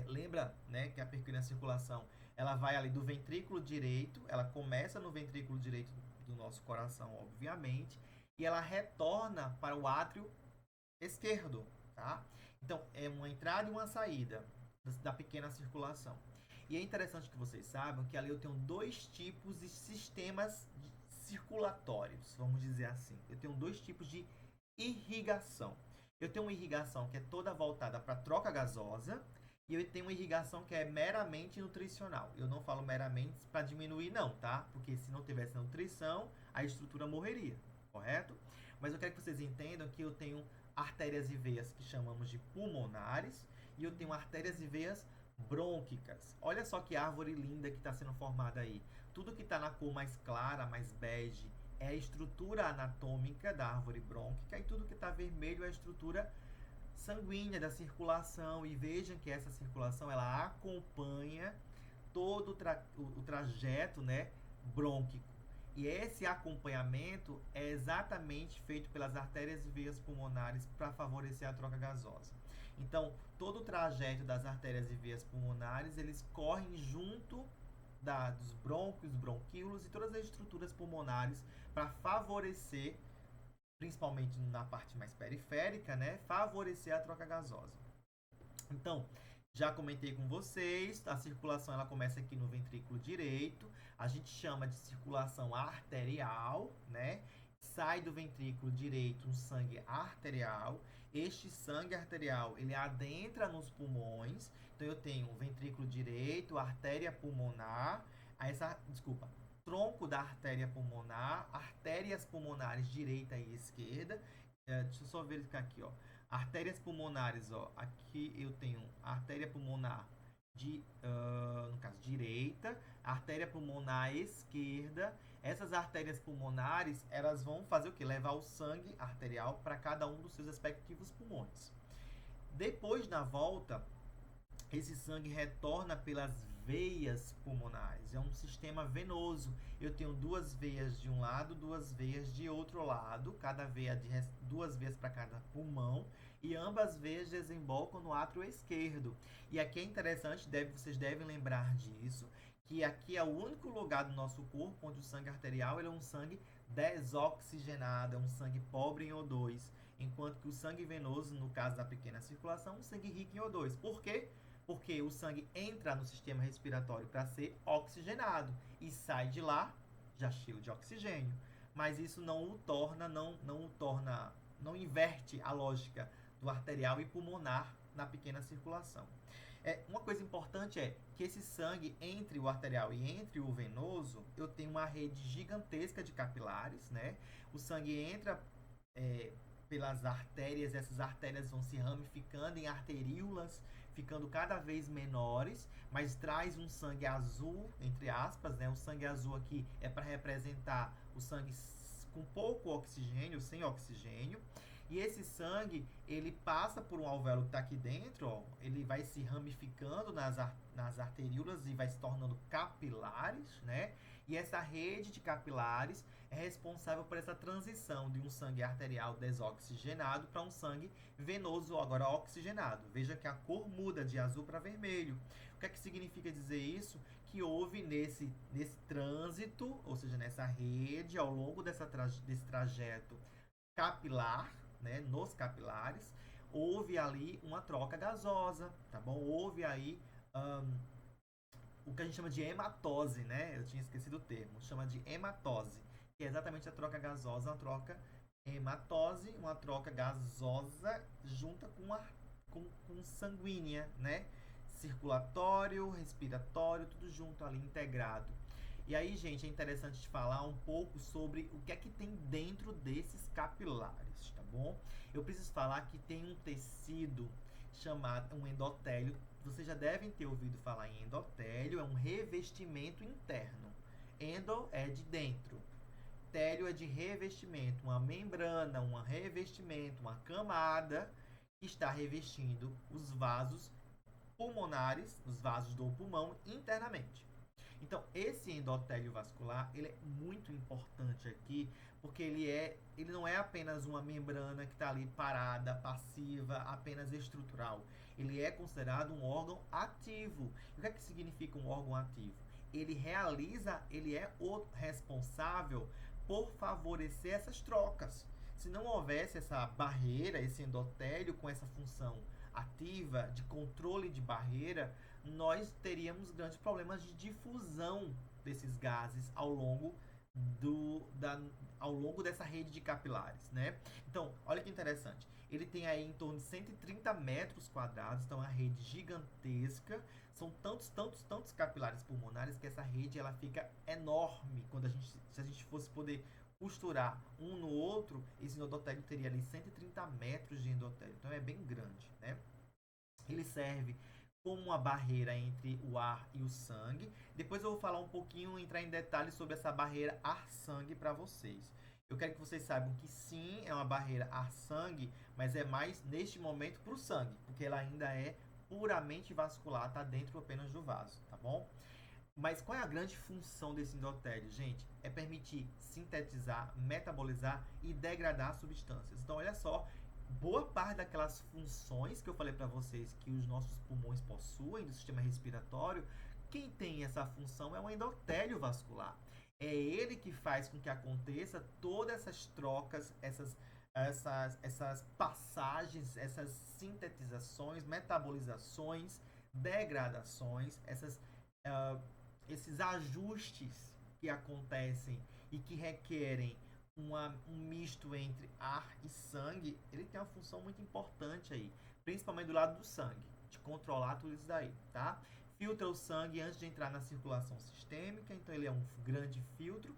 lembra, né, que a pequena circulação, ela vai ali do ventrículo direito, ela começa no ventrículo direito do nosso coração, obviamente, e ela retorna para o átrio esquerdo, tá? Então, é uma entrada e uma saída da pequena circulação. E é interessante que vocês saibam que ali eu tenho dois tipos de sistemas circulatórios, vamos dizer assim. Eu tenho dois tipos de irrigação. Eu tenho uma irrigação que é toda voltada para a troca gasosa e eu tenho uma irrigação que é meramente nutricional. Eu não falo meramente para diminuir não, tá? Porque se não tivesse nutrição, a estrutura morreria, correto? Mas eu quero que vocês entendam que eu tenho artérias e veias que chamamos de pulmonares e eu tenho artérias e veias brônquicas. Olha só que árvore linda que está sendo formada aí. Tudo que está na cor mais clara, mais bege, é a estrutura anatômica da árvore brônquica e tudo que está vermelho é a estrutura sanguínea da circulação. E vejam que essa circulação ela acompanha todo o trajeto, né, brônquico. E esse acompanhamento é exatamente feito pelas artérias e veias pulmonares para favorecer a troca gasosa. Então, todo o trajeto das artérias e veias pulmonares, eles correm junto dos brônquios, bronquíolos e todas as estruturas pulmonares para favorecer, principalmente na parte mais periférica, né, favorecer a troca gasosa. Então, já comentei com vocês, a circulação ela começa aqui no ventrículo direito, a gente chama de circulação arterial, né? Sai do ventrículo direito um sangue arterial. Este sangue arterial, ele adentra nos pulmões. Então eu tenho o ventrículo direito, artéria pulmonar, tronco da artéria pulmonar, artérias pulmonares direita e esquerda. Deixa eu só verificar aqui, ó. Artérias pulmonares, ó, aqui eu tenho artéria pulmonar no caso direita, artéria pulmonar esquerda. Essas artérias pulmonares, elas vão fazer o que? Levar o sangue arterial para cada um dos seus respectivos pulmões. Depois da volta, esse sangue retorna pelas veias pulmonares. É um sistema venoso. Eu tenho duas veias de um lado, duas veias de outro lado, cada veia duas veias para cada pulmão, e ambas veias desembocam no átrio esquerdo. E aqui é interessante, vocês devem lembrar disso, que aqui é o único lugar do nosso corpo onde o sangue arterial ele é um sangue desoxigenado, é um sangue pobre em O2, enquanto que o sangue venoso, no caso da pequena circulação, é um sangue rico em O2. Por quê? Porque o sangue entra no sistema respiratório para ser oxigenado e sai de lá já cheio de oxigênio. Mas isso não inverte a lógica do arterial e pulmonar na pequena circulação. Uma coisa importante é que esse sangue entre o arterial e entre o venoso, eu tenho uma rede gigantesca de capilares, né? O sangue entra pelas artérias, essas artérias vão se ramificando em arteríolas, ficando cada vez menores, mas traz um sangue azul, entre aspas, né? O sangue azul aqui é para representar o sangue com pouco oxigênio, sem oxigênio. E esse sangue, ele passa por um alvéolo que está aqui dentro, ó, ele vai se ramificando nas arteríolas e vai se tornando capilares, né? E essa rede de capilares é responsável por essa transição de um sangue arterial desoxigenado para um sangue venoso agora oxigenado. Veja que a cor muda de azul para vermelho. O que é que significa dizer isso? Que houve nesse trânsito, ou seja, nessa rede, ao longo desse trajeto capilar, né, nos capilares, houve ali uma troca gasosa, tá bom? Houve aí o que a gente chama de hematose, né? Eu tinha esquecido o termo, chama de hematose, que é exatamente a troca gasosa, uma troca hematose, uma troca gasosa junta com sanguínea, né? Circulatório, respiratório, tudo junto ali, integrado. E aí, gente, é interessante falar um pouco sobre o que é que tem dentro desses capilares, tá bom? Eu preciso falar que tem um tecido chamado um endotélio. Vocês já devem ter ouvido falar em endotélio, é um revestimento interno. Endo é de dentro. Télio é de revestimento, uma membrana, um revestimento, uma camada que está revestindo os vasos pulmonares, os vasos do pulmão internamente. Então, esse endotélio vascular, ele é muito importante aqui, porque ele não é apenas uma membrana que está ali parada, passiva, apenas estrutural. Ele é considerado um órgão ativo. E o que é que significa um órgão ativo? Ele é o responsável por favorecer essas trocas. Se não houvesse essa barreira, esse endotélio com essa função ativa de controle de barreira, nós teríamos grandes problemas de difusão desses gases ao longo dessa rede de capilares, né? Então, olha que interessante. Ele tem aí em torno de 130 metros quadrados, então é uma rede gigantesca. São tantos capilares pulmonares que essa rede ela fica enorme. Se a gente fosse poder costurar um no outro, esse endotélio teria ali 130 metros de endotélio. Então é bem grande, né? Ele serve como uma barreira entre o ar e o sangue. Depois eu vou falar um pouquinho, entrar em detalhes sobre essa barreira ar-sangue para vocês. Eu quero que vocês saibam que sim, é uma barreira ar-sangue, mas é mais neste momento para o sangue, porque ela ainda é puramente vascular, está dentro apenas do vaso, tá bom? Mas qual é a grande função desse endotélio, gente? É permitir sintetizar, metabolizar e degradar substâncias. Então, olha só, boa parte daquelas funções que eu falei para vocês que os nossos pulmões possuem do sistema respiratório, quem tem essa função é o endotélio vascular. É ele que faz com que aconteça todas essas trocas, essas passagens, essas sintetizações, metabolizações, degradações, esses ajustes que acontecem e que requerem um misto entre ar e sangue, ele tem uma função muito importante aí, principalmente do lado do sangue, de controlar tudo isso daí, tá? Filtra o sangue antes de entrar na circulação sistêmica, então ele é um grande filtro.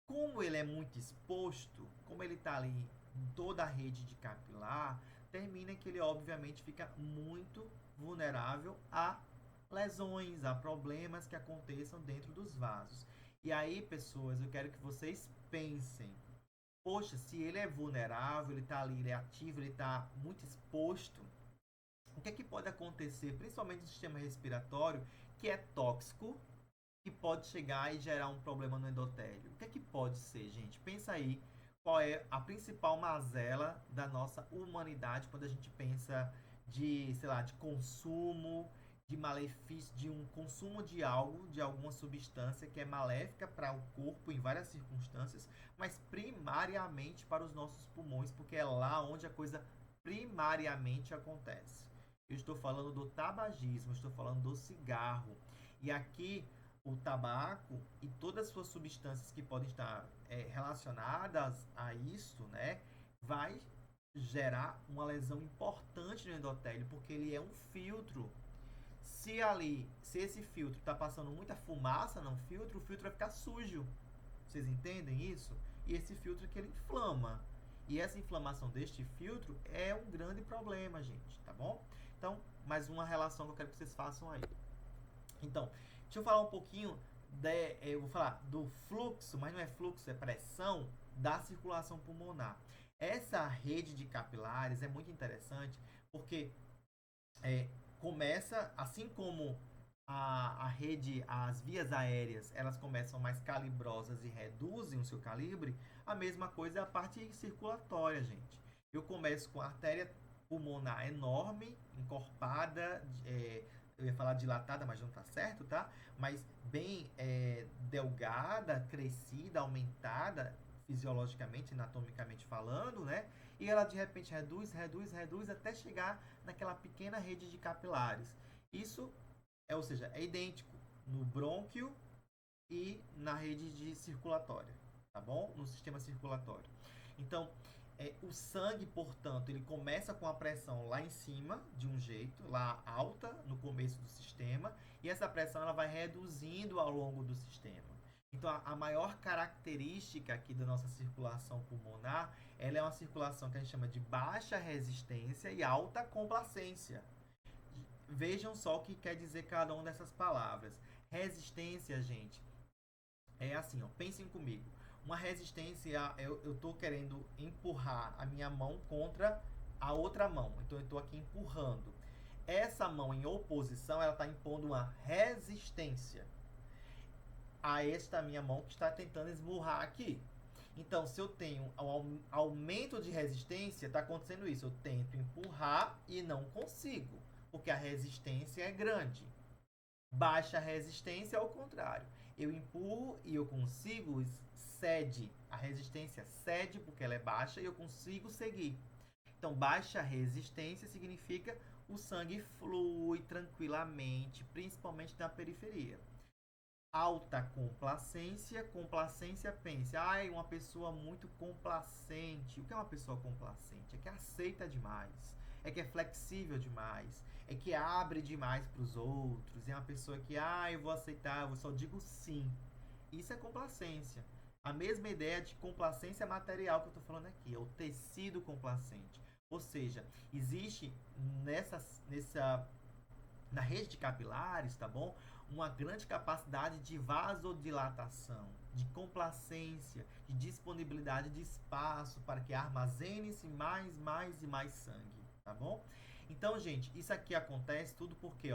Como ele é muito exposto, como ele está ali em toda a rede de capilar, termina que ele obviamente fica muito vulnerável a lesões, a problemas que aconteçam dentro dos vasos. E aí, pessoas, eu quero que vocês pensem, poxa, se ele é vulnerável, ele está ali, ele é ativo, ele está muito exposto, o que é que pode acontecer, principalmente no sistema respiratório, que é tóxico, que pode chegar e gerar um problema no endotélio? O que é que pode ser, gente? Pensa aí, qual é a principal mazela da nossa humanidade quando a gente pensa de, sei lá, de consumo, de malefício, de um consumo de algo, de alguma substância que é maléfica para o corpo em várias circunstâncias, mas primariamente para os nossos pulmões, porque é lá onde a coisa primariamente acontece. Eu estou falando do tabagismo, estou falando do cigarro. E aqui o tabaco e todas as suas substâncias que podem estar relacionadas a isso, né, vai gerar uma lesão importante no endotélio, porque ele é um filtro. Se esse filtro está passando muita fumaça no filtro, o filtro vai ficar sujo. Vocês entendem isso? E esse filtro que ele inflama. E essa inflamação deste filtro é um grande problema, gente, tá bom? Então, mais uma relação que eu quero que vocês façam aí. Então, deixa eu falar um pouquinho, eu vou falar do fluxo, mas não é fluxo, é pressão da circulação pulmonar. Essa rede de capilares é muito interessante porque começa, assim como a rede, as vias aéreas, elas começam mais calibrosas e reduzem o seu calibre, a mesma coisa é a parte circulatória, gente. Eu começo com a artéria pulmonar enorme, encorpada, eu ia falar dilatada, mas não está certo, tá? Mas bem delgada, crescida, aumentada, fisiologicamente, anatomicamente falando, né? E ela de repente reduz até chegar naquela pequena rede de capilares. Isso ou seja, é idêntico no brônquio e na rede de circulatória, tá bom? No sistema circulatório. Então, o sangue, portanto, ele começa com a pressão lá em cima, de um jeito, lá alta, no começo do sistema, e essa pressão ela vai reduzindo ao longo do sistema. Então, a maior característica aqui da nossa circulação pulmonar, ela é uma circulação que a gente chama de baixa resistência e alta complacência. Vejam só o que quer dizer cada uma dessas palavras. Resistência, gente, é assim, ó, pensem comigo. Uma resistência, eu estou querendo empurrar a minha mão contra a outra mão. Então, eu estou aqui empurrando. Essa mão em oposição, ela está impondo uma resistência a esta minha mão que está tentando esmurrar aqui. Então, se eu tenho um aumento de resistência, está acontecendo isso. Eu tento empurrar e não consigo, porque a resistência é grande. Baixa resistência é o contrário. Eu empurro e eu consigo, cede. A resistência cede porque ela é baixa e eu consigo seguir. Então, baixa resistência significa o sangue flui tranquilamente, principalmente na periferia. Alta complacência, pense, uma pessoa muito complacente. O que é uma pessoa complacente? É que aceita demais, é que é flexível demais, é que abre demais para os outros, é uma pessoa que, eu vou aceitar, eu só digo sim. Isso é complacência. A mesma ideia de complacência material que eu estou falando aqui, é o tecido complacente. Ou seja, existe na rede de capilares, tá bom? Uma grande capacidade de vasodilatação, de complacência, de disponibilidade de espaço para que armazene-se mais e mais sangue, tá bom? Então, gente, isso aqui acontece tudo porque,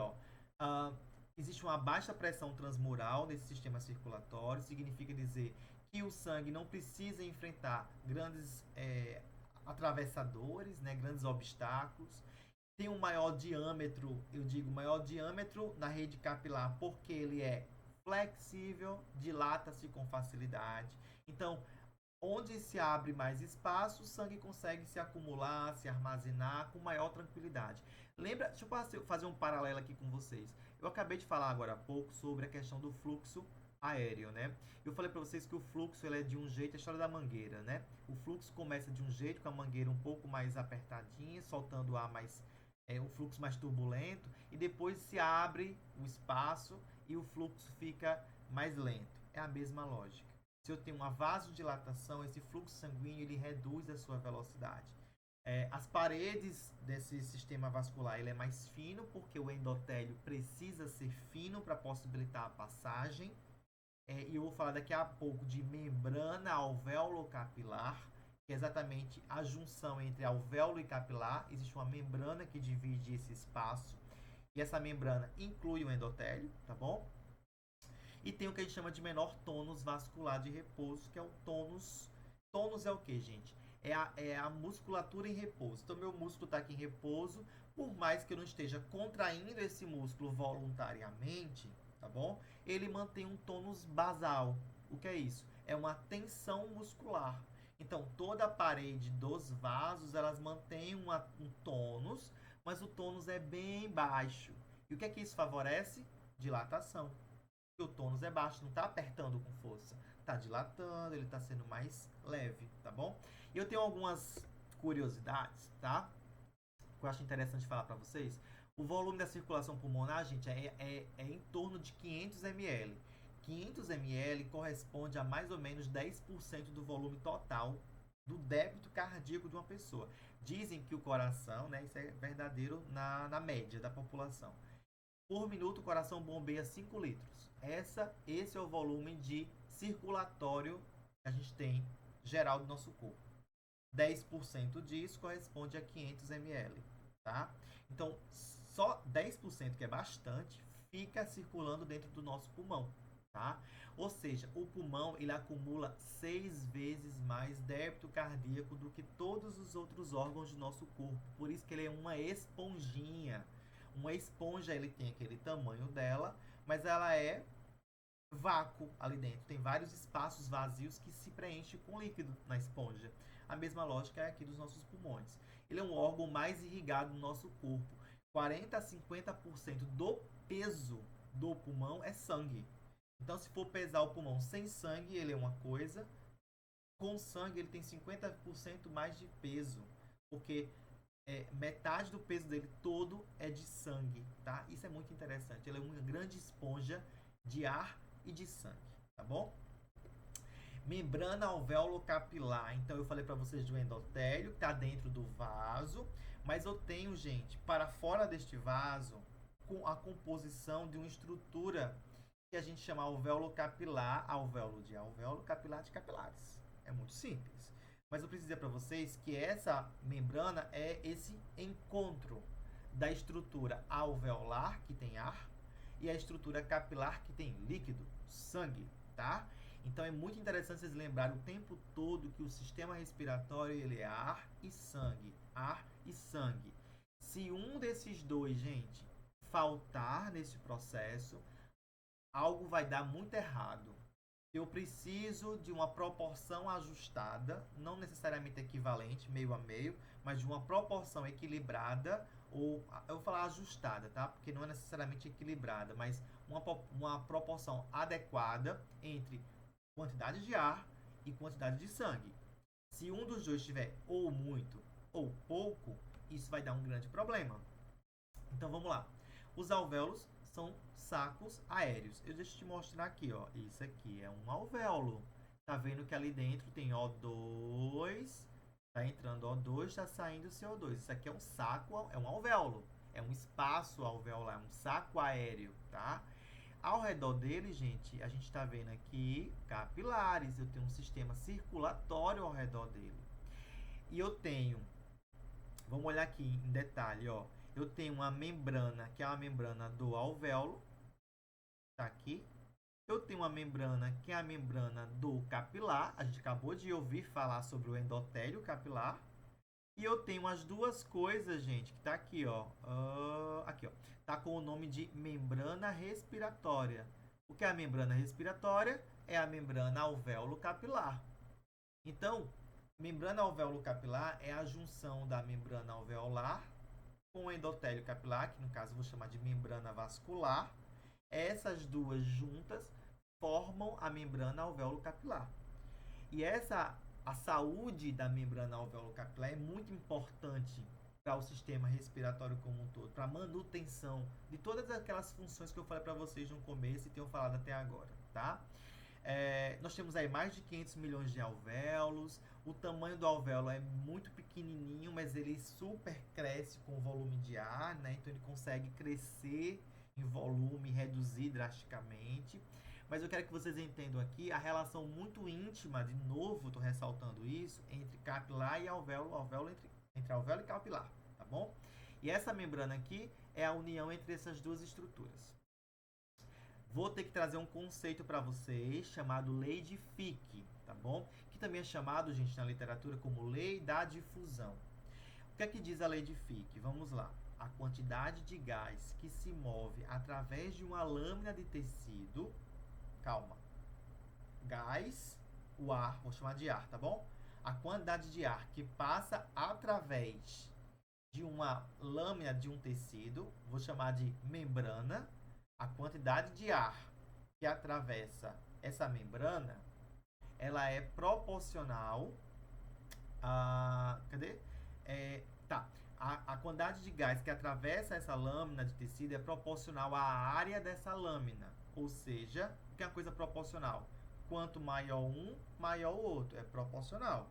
Existe uma baixa pressão transmural nesse sistema circulatório, significa dizer que o sangue não precisa enfrentar grandes atravessadores, né, grandes obstáculos. Tem um maior diâmetro, eu digo maior diâmetro na rede capilar porque ele é flexível, dilata-se com facilidade. Então, onde se abre mais espaço, o sangue consegue se acumular, se armazenar com maior tranquilidade. Lembra, deixa eu fazer um paralelo aqui com vocês. Eu acabei de falar agora há pouco sobre a questão do fluxo aéreo, né? Eu falei para vocês que o fluxo ele é de um jeito, a história da mangueira, né? O fluxo começa de um jeito, com a mangueira um pouco mais apertadinha, soltando o ar mais, um fluxo mais turbulento, e depois se abre o espaço e o fluxo fica mais lento. É a mesma lógica. Se eu tenho uma vasodilatação, esse fluxo sanguíneo ele reduz a sua velocidade. As paredes desse sistema vascular ele é mais fino, porque o endotélio precisa ser fino para possibilitar a passagem. E eu vou falar daqui a pouco de membrana alvéolo-capilar, que é exatamente a junção entre alvéolo e capilar. Existe uma membrana que divide esse espaço, e essa membrana inclui o endotélio, tá bom? E tem o que a gente chama de menor tônus vascular de repouso, que é o tônus. Tônus é o que, gente? É a musculatura em repouso. Então, meu músculo está aqui em repouso, por mais que eu não esteja contraindo esse músculo voluntariamente, tá bom? Ele mantém um tônus basal. O que é isso? É uma tensão muscular. Então, toda a parede dos vasos, elas mantêm um tônus, mas o tônus é bem baixo. E o que é que isso favorece? Dilatação. O tônus é baixo, não está apertando com força, está dilatando, ele está sendo mais leve, tá bom? E eu tenho algumas curiosidades, tá? Que eu acho interessante falar para vocês. O volume da circulação pulmonar, gente, é em torno de 500 ml. 500 ml corresponde a mais ou menos 10% do volume total do débito cardíaco de uma pessoa. Dizem que o coração, né, isso é verdadeiro na média da população. Por minuto, o coração bombeia 5 litros. Esse é o volume de circulatório que a gente tem geral do nosso corpo. 10% disso corresponde a 500 ml, tá? Então, só 10%, que é bastante, fica circulando dentro do nosso pulmão, tá? Ou seja, o pulmão ele acumula 6 vezes mais débito cardíaco do que todos os outros órgãos do nosso corpo. Por isso que ele é uma esponjinha. Uma esponja ele tem aquele tamanho dela, mas ela é vácuo ali dentro. Tem vários espaços vazios que se preenchem com líquido na esponja. A mesma lógica é aqui dos nossos pulmões. Ele é um órgão mais irrigado no nosso corpo. 40 a 50% do peso do pulmão é sangue. Então, se for pesar o pulmão sem sangue, ele é uma coisa. Com sangue, ele tem 50% mais de peso. Porque metade do peso dele todo é de sangue, tá? Isso é muito interessante. Ele é uma grande esponja de ar e de sangue, tá bom? Membrana alvéolo capilar. Então eu falei para vocês do endotélio, que está dentro do vaso, mas eu tenho, gente, para fora deste vaso, com a composição de uma estrutura que a gente chama alvéolo capilar, alvéolo de alvéolo, capilar de capilares. É muito simples. Mas eu preciso dizer para vocês que essa membrana é esse encontro da estrutura alveolar, que tem ar, e a estrutura capilar, que tem líquido, sangue, tá? Então é muito interessante vocês lembrarem o tempo todo que o sistema respiratório ele é ar e sangue, ar e sangue. Se um desses dois, gente, faltar nesse processo, algo vai dar muito errado. Eu preciso de uma proporção ajustada, não necessariamente equivalente, meio a meio, mas de uma proporção equilibrada, ou eu vou falar ajustada, tá? Porque não é necessariamente equilibrada, mas uma proporção adequada entre quantidade de ar e quantidade de sangue. Se um dos dois tiver ou muito ou pouco, isso vai dar um grande problema. Então vamos lá. Os alvéolos são sacos aéreos. Eu deixo te mostrar aqui, ó. Isso aqui é um alvéolo. Tá vendo que ali dentro tem O2, tá entrando O2, tá saindo CO2. Isso aqui é um saco, é um alvéolo. É um espaço alveolar, um saco aéreo, tá? Ao redor dele, gente, a gente tá vendo aqui capilares. Eu tenho um sistema circulatório ao redor dele. E eu tenho, vamos olhar aqui em detalhe, ó. Eu tenho uma membrana, que é uma membrana do alvéolo, tá aqui. Eu tenho uma membrana que é a membrana do capilar. A gente acabou de ouvir falar sobre o endotélio capilar. E eu tenho as duas coisas, gente, que tá aqui, ó. Aqui, ó. Tá com o nome de membrana respiratória. O que é a membrana respiratória? É a membrana alvéolo capilar. Então, membrana alvéolo capilar é a junção da membrana alveolar com o endotélio capilar, que no caso eu vou chamar de membrana vascular. Essas duas juntas formam a membrana alvéolo capilar. E a saúde da membrana alvéolo capilar é muito importante para o sistema respiratório como um todo, para a manutenção de todas aquelas funções que eu falei para vocês no começo e tenho falado até agora, tá? Nós temos aí mais de 500 milhões de alvéolos. O tamanho do alvéolo é muito pequenininho, mas ele super cresce com o volume de ar, né? Então ele consegue crescer em volume, reduzir drasticamente. Mas eu quero que vocês entendam aqui a relação muito íntima, de novo, estou ressaltando isso, entre capilar e alvéolo, entre alvéolo e capilar, tá bom? E essa membrana aqui é a união entre essas duas estruturas. Vou ter que trazer um conceito para vocês chamado lei de Fick, tá bom? Que também é chamado, gente, na literatura como lei da difusão. O que é que diz a lei de Fick? Vamos lá. A quantidade de gás que se move através de uma lâmina de tecido. Calma. Gás, o ar, vou chamar de ar, tá bom? A quantidade de ar que passa através de uma lâmina de um tecido, vou chamar de membrana. A quantidade de ar que atravessa essa membrana, ela é proporcional a... Cadê? A quantidade de gás que atravessa essa lâmina de tecido é proporcional à área dessa lâmina. Ou seja, o que é uma coisa proporcional? Quanto maior um, maior o outro. É proporcional.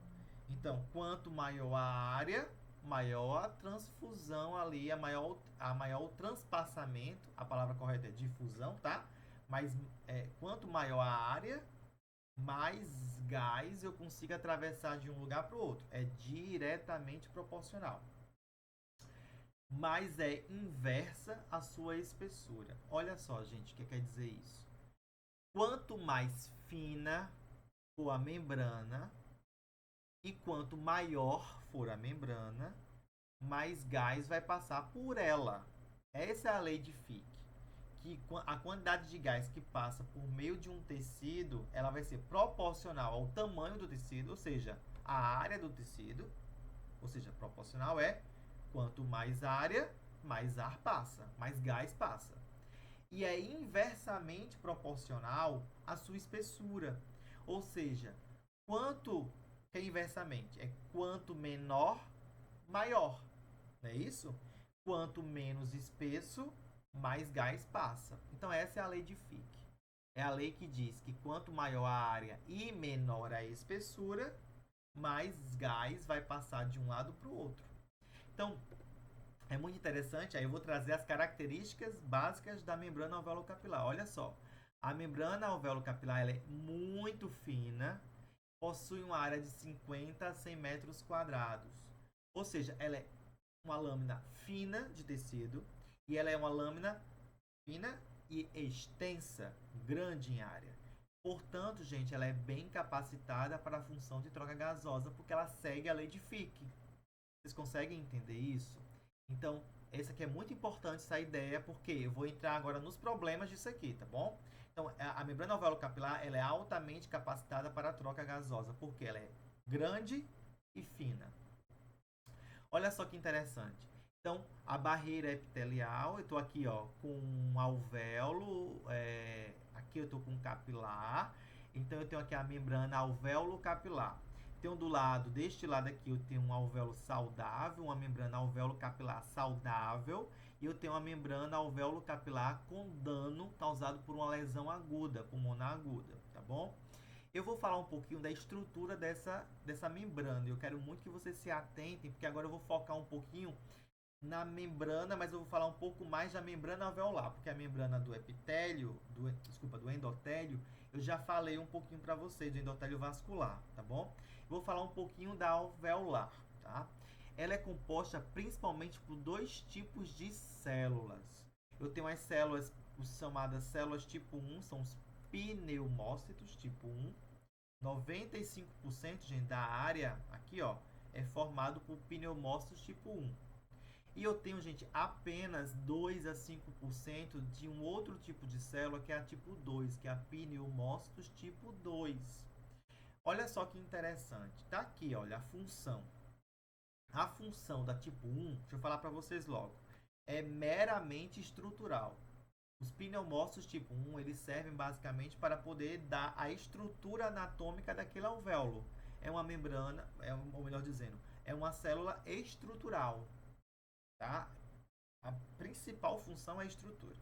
Então, quanto maior a área, maior a transfusão ali, maior o transpassamento. A palavra correta é difusão, tá? Mas quanto maior a área, mais gás eu consigo atravessar de um lugar para o outro. É diretamente proporcional. Mas é inversa a sua espessura. Olha só, gente, o que quer dizer isso? Quanto mais fina for a membrana e quanto maior for a membrana, mais gás vai passar por ela. Essa é a lei de Fick. Que a quantidade de gás que passa por meio de um tecido, ela vai ser proporcional ao tamanho do tecido, ou seja, a área do tecido. Ou seja, proporcional é quanto mais área, mais ar passa, mais gás passa. E é inversamente proporcional à sua espessura. Ou seja, quanto que é inversamente? É quanto menor, maior. Não é isso? Quanto menos espesso, mais gás passa. Então essa é a lei de Fick. É a lei que diz que quanto maior a área e menor a espessura, mais gás vai passar de um lado para o outro. Então, é muito interessante. Aí eu vou trazer as características básicas da membrana alvéolo-capilar. Olha só. A membrana alvéolo-capilar ela é muito fina, possui uma área de 50 a 100 metros quadrados. Ou seja, ela é uma lâmina fina de tecido e ela é uma lâmina fina e extensa, grande em área. Portanto, gente, ela é bem capacitada para a função de troca gasosa porque ela segue a lei de Fick. Vocês conseguem entender isso? Então, essa aqui é muito importante, essa ideia, porque eu vou entrar agora nos problemas disso aqui, tá bom? Então, a membrana alvéolo-capilar ela é altamente capacitada para a troca gasosa, porque ela é grande e fina. Olha só que interessante. Então, a barreira epitelial, eu estou aqui ó, com um alvéolo, aqui eu estou com um capilar, então eu tenho aqui a membrana alvéolo-capilar. Tenho do lado, deste lado aqui, eu tenho um alvéolo saudável, uma membrana alvéolo-capilar saudável, e eu tenho uma membrana alvéolo-capilar com dano causado por uma lesão aguda, pulmonar aguda, tá bom? Eu vou falar um pouquinho da estrutura dessa membrana. Eu quero muito que vocês se atentem, porque agora eu vou focar um pouquinho na membrana, mas eu vou falar um pouco mais da membrana alveolar, porque a membrana do epitélio, do endotélio, eu já falei um pouquinho para vocês, do endotélio vascular, tá bom? Vou falar um pouquinho da alveolar, tá? Ela é composta principalmente por dois tipos de células. Eu tenho as células Os chamadas células tipo 1 são os pneumócitos tipo 1. 95%, gente, da área aqui, ó, é formado por pneumócitos tipo 1. E eu tenho, gente, apenas 2 a 5% de um outro tipo de célula, que é a tipo 2, que é a pneumócitos tipo 2. Olha só que interessante. Tá aqui, olha, a função. A função da tipo 1, deixa eu falar para vocês logo, é meramente estrutural. Os pneumócitos tipo 1, eles servem basicamente para poder dar a estrutura anatômica daquele alvéolo. É uma membrana, ou melhor dizendo, é uma célula estrutural, tá? A principal função é a estrutura.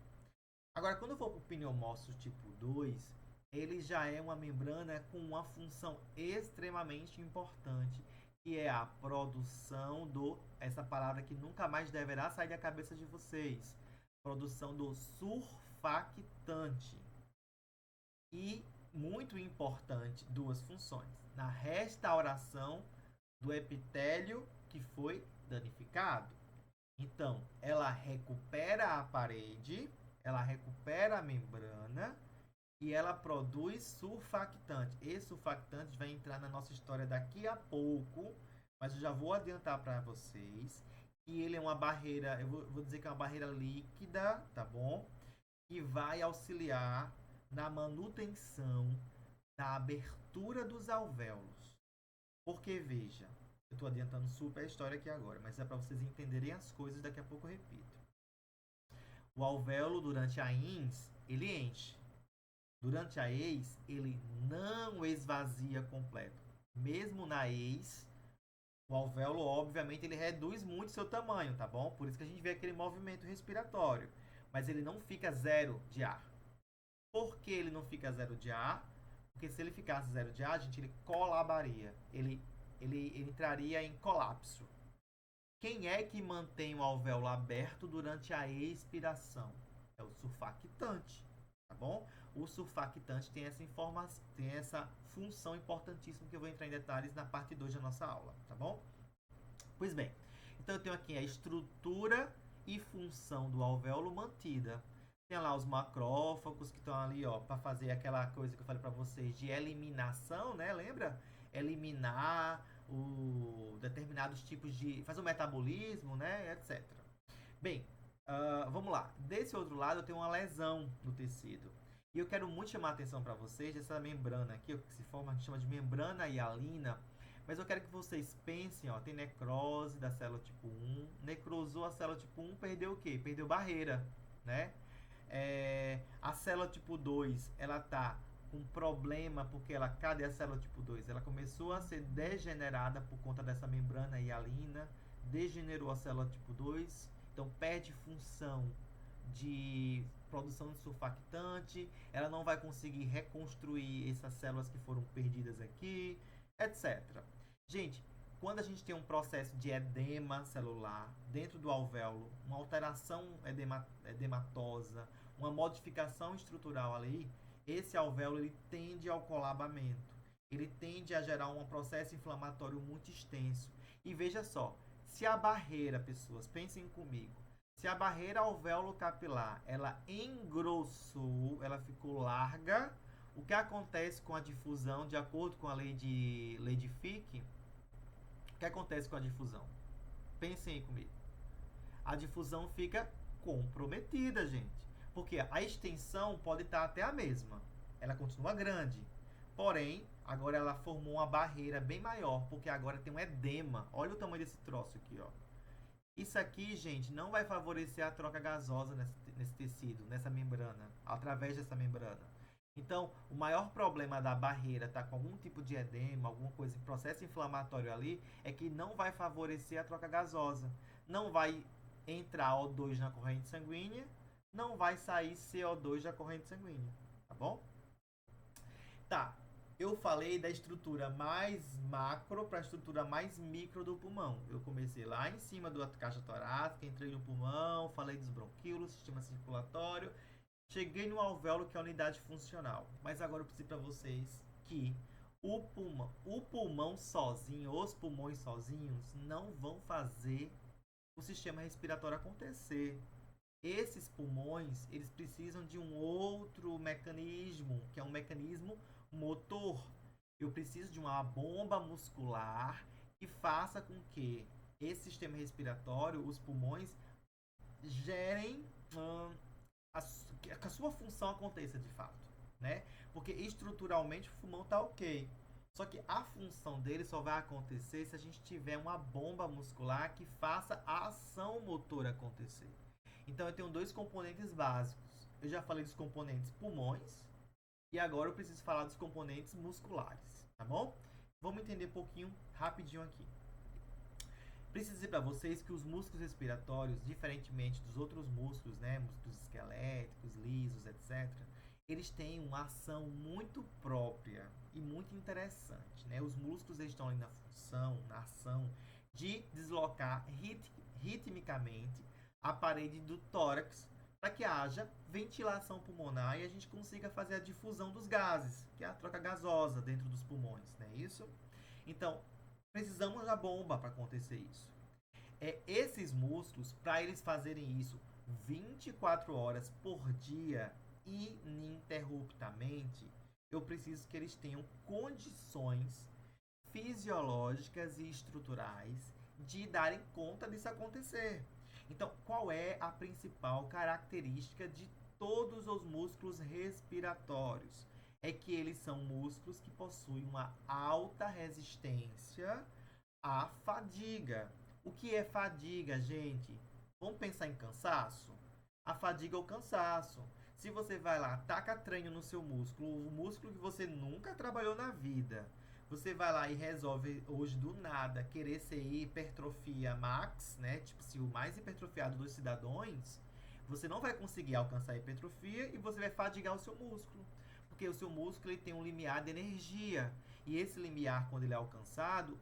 Agora, quando eu for para o pneumócito tipo 2, ele já é uma membrana com uma função extremamente importante, que é a produção essa palavra que nunca mais deverá sair da cabeça de vocês, produção do surfactante. E, muito importante, duas funções. Na restauração do epitélio que foi danificado. Então, ela recupera a parede, ela recupera a membrana e ela produz surfactante. Esse surfactante vai entrar na nossa história daqui a pouco, mas eu já vou adiantar para vocês que ele é uma barreira, eu vou dizer que é uma barreira líquida, tá bom? Que vai auxiliar na manutenção da abertura dos alvéolos. Porque, veja, eu estou adiantando super a história aqui agora, mas é para vocês entenderem as coisas, daqui a pouco eu repito. O alvéolo, durante a ins, ele enche. Durante a ex, ele não esvazia completo. Mesmo na ex, o alvéolo, obviamente, ele reduz muito seu tamanho, tá bom? Por isso que a gente vê aquele movimento respiratório. Mas ele não fica zero de ar. Por que ele não fica zero de ar? Porque se ele ficasse zero de ar, gente, ele colabaria. Ele entraria em colapso. Quem é que mantém o alvéolo aberto durante a expiração? É o surfactante, tá bom? O surfactante tem essa função importantíssima que eu vou entrar em detalhes na parte 2 da nossa aula, tá bom? Pois bem, então eu tenho aqui a estrutura e função do alvéolo mantida. Tem lá os macrófagos que estão ali, ó, para fazer aquela coisa que eu falei para vocês de eliminação, né? Lembra? Eliminar determinados tipos de... fazer o metabolismo, né? Etc. Bem, vamos lá. Desse outro lado eu tenho uma lesão no tecido. E eu quero muito chamar a atenção para vocês dessa membrana aqui, que se forma, que chama de membrana hialina. Mas eu quero que vocês pensem, ó, tem necrose da célula tipo 1. Necrosou a célula tipo 1, perdeu o quê? Perdeu barreira, né? A célula tipo 2, ela tá com problema porque ela, cadê a célula tipo 2? Ela começou a ser degenerada por conta dessa membrana hialina, degenerou a célula tipo 2, então perde função de produção de surfactante, ela não vai conseguir reconstruir essas células que foram perdidas aqui, etc. Gente, quando a gente tem um processo de edema celular dentro do alvéolo, uma alteração edematosa, uma modificação estrutural ali, esse alvéolo ele tende ao colabamento. Ele tende a gerar um processo inflamatório muito extenso. E veja só, se a barreira, pessoas, pensem comigo, se a barreira alvéolo capilar, ela engrossou, ela ficou larga, o que acontece com a difusão, de acordo com a lei de Fick, o que acontece com a difusão? Pensem aí comigo. A difusão fica comprometida, gente. Porque a extensão pode estar até a mesma. Ela continua grande. Porém, agora ela formou uma barreira bem maior, porque agora tem um edema. Olha o tamanho desse troço aqui, ó. Isso aqui, gente, não vai favorecer a troca gasosa nesse tecido, nessa membrana, através dessa membrana. Então, o maior problema da barreira estar com algum tipo de edema, alguma coisa, processo inflamatório ali, é que não vai favorecer a troca gasosa. Não vai entrar O2 na corrente sanguínea, não vai sair CO2 da corrente sanguínea, tá bom? Tá, eu falei da estrutura mais macro para a estrutura mais micro do pulmão. Eu comecei lá em cima da caixa torácica, entrei no pulmão, falei dos bronquíolos, sistema circulatório, cheguei no alvéolo, que é a unidade funcional. Mas agora eu preciso para vocês que o pulmão sozinho, os pulmões sozinhos, não vão fazer o sistema respiratório acontecer. Esses pulmões, eles precisam de um outro mecanismo, que é um mecanismo motor. Eu preciso de uma bomba muscular que faça com que esse sistema respiratório, os pulmões, gerem que a sua função aconteça de fato, né? Porque estruturalmente o pulmão tá ok. Só que a função dele só vai acontecer se a gente tiver uma bomba muscular que faça a ação motora acontecer. Então eu tenho dois componentes básicos. Eu já falei dos componentes pulmões e agora eu preciso falar dos componentes musculares, tá bom? Vamos entender um pouquinho rapidinho aqui. Preciso dizer para vocês que os músculos respiratórios, diferentemente dos outros músculos, né, músculos esqueléticos, lisos, etc., eles têm uma ação muito própria e muito interessante, né? Os músculos estão ali na função, na ação de deslocar ritmicamente a parede do tórax para que haja ventilação pulmonar e a gente consiga fazer a difusão dos gases, que é a troca gasosa dentro dos pulmões, não é isso? Então, precisamos da bomba para acontecer isso. Esses músculos, para eles fazerem isso 24 horas por dia, ininterruptamente, eu preciso que eles tenham condições fisiológicas e estruturais de darem conta disso acontecer. Então, qual é a principal característica de todos os músculos respiratórios? É que eles são músculos que possuem uma alta resistência à fadiga. O que é fadiga, gente? Vamos pensar em cansaço? A fadiga é o cansaço. Se você vai lá, taca treino no seu músculo, o músculo que você nunca trabalhou na vida, você vai lá e resolve hoje do nada querer ser hipertrofia max, né? Tipo, se o mais hipertrofiado dos cidadãos, você não vai conseguir alcançar a hipertrofia e você vai fadigar o seu músculo. Porque o seu músculo ele tem um limiar de energia. E esse limiar, quando ele é alcançado,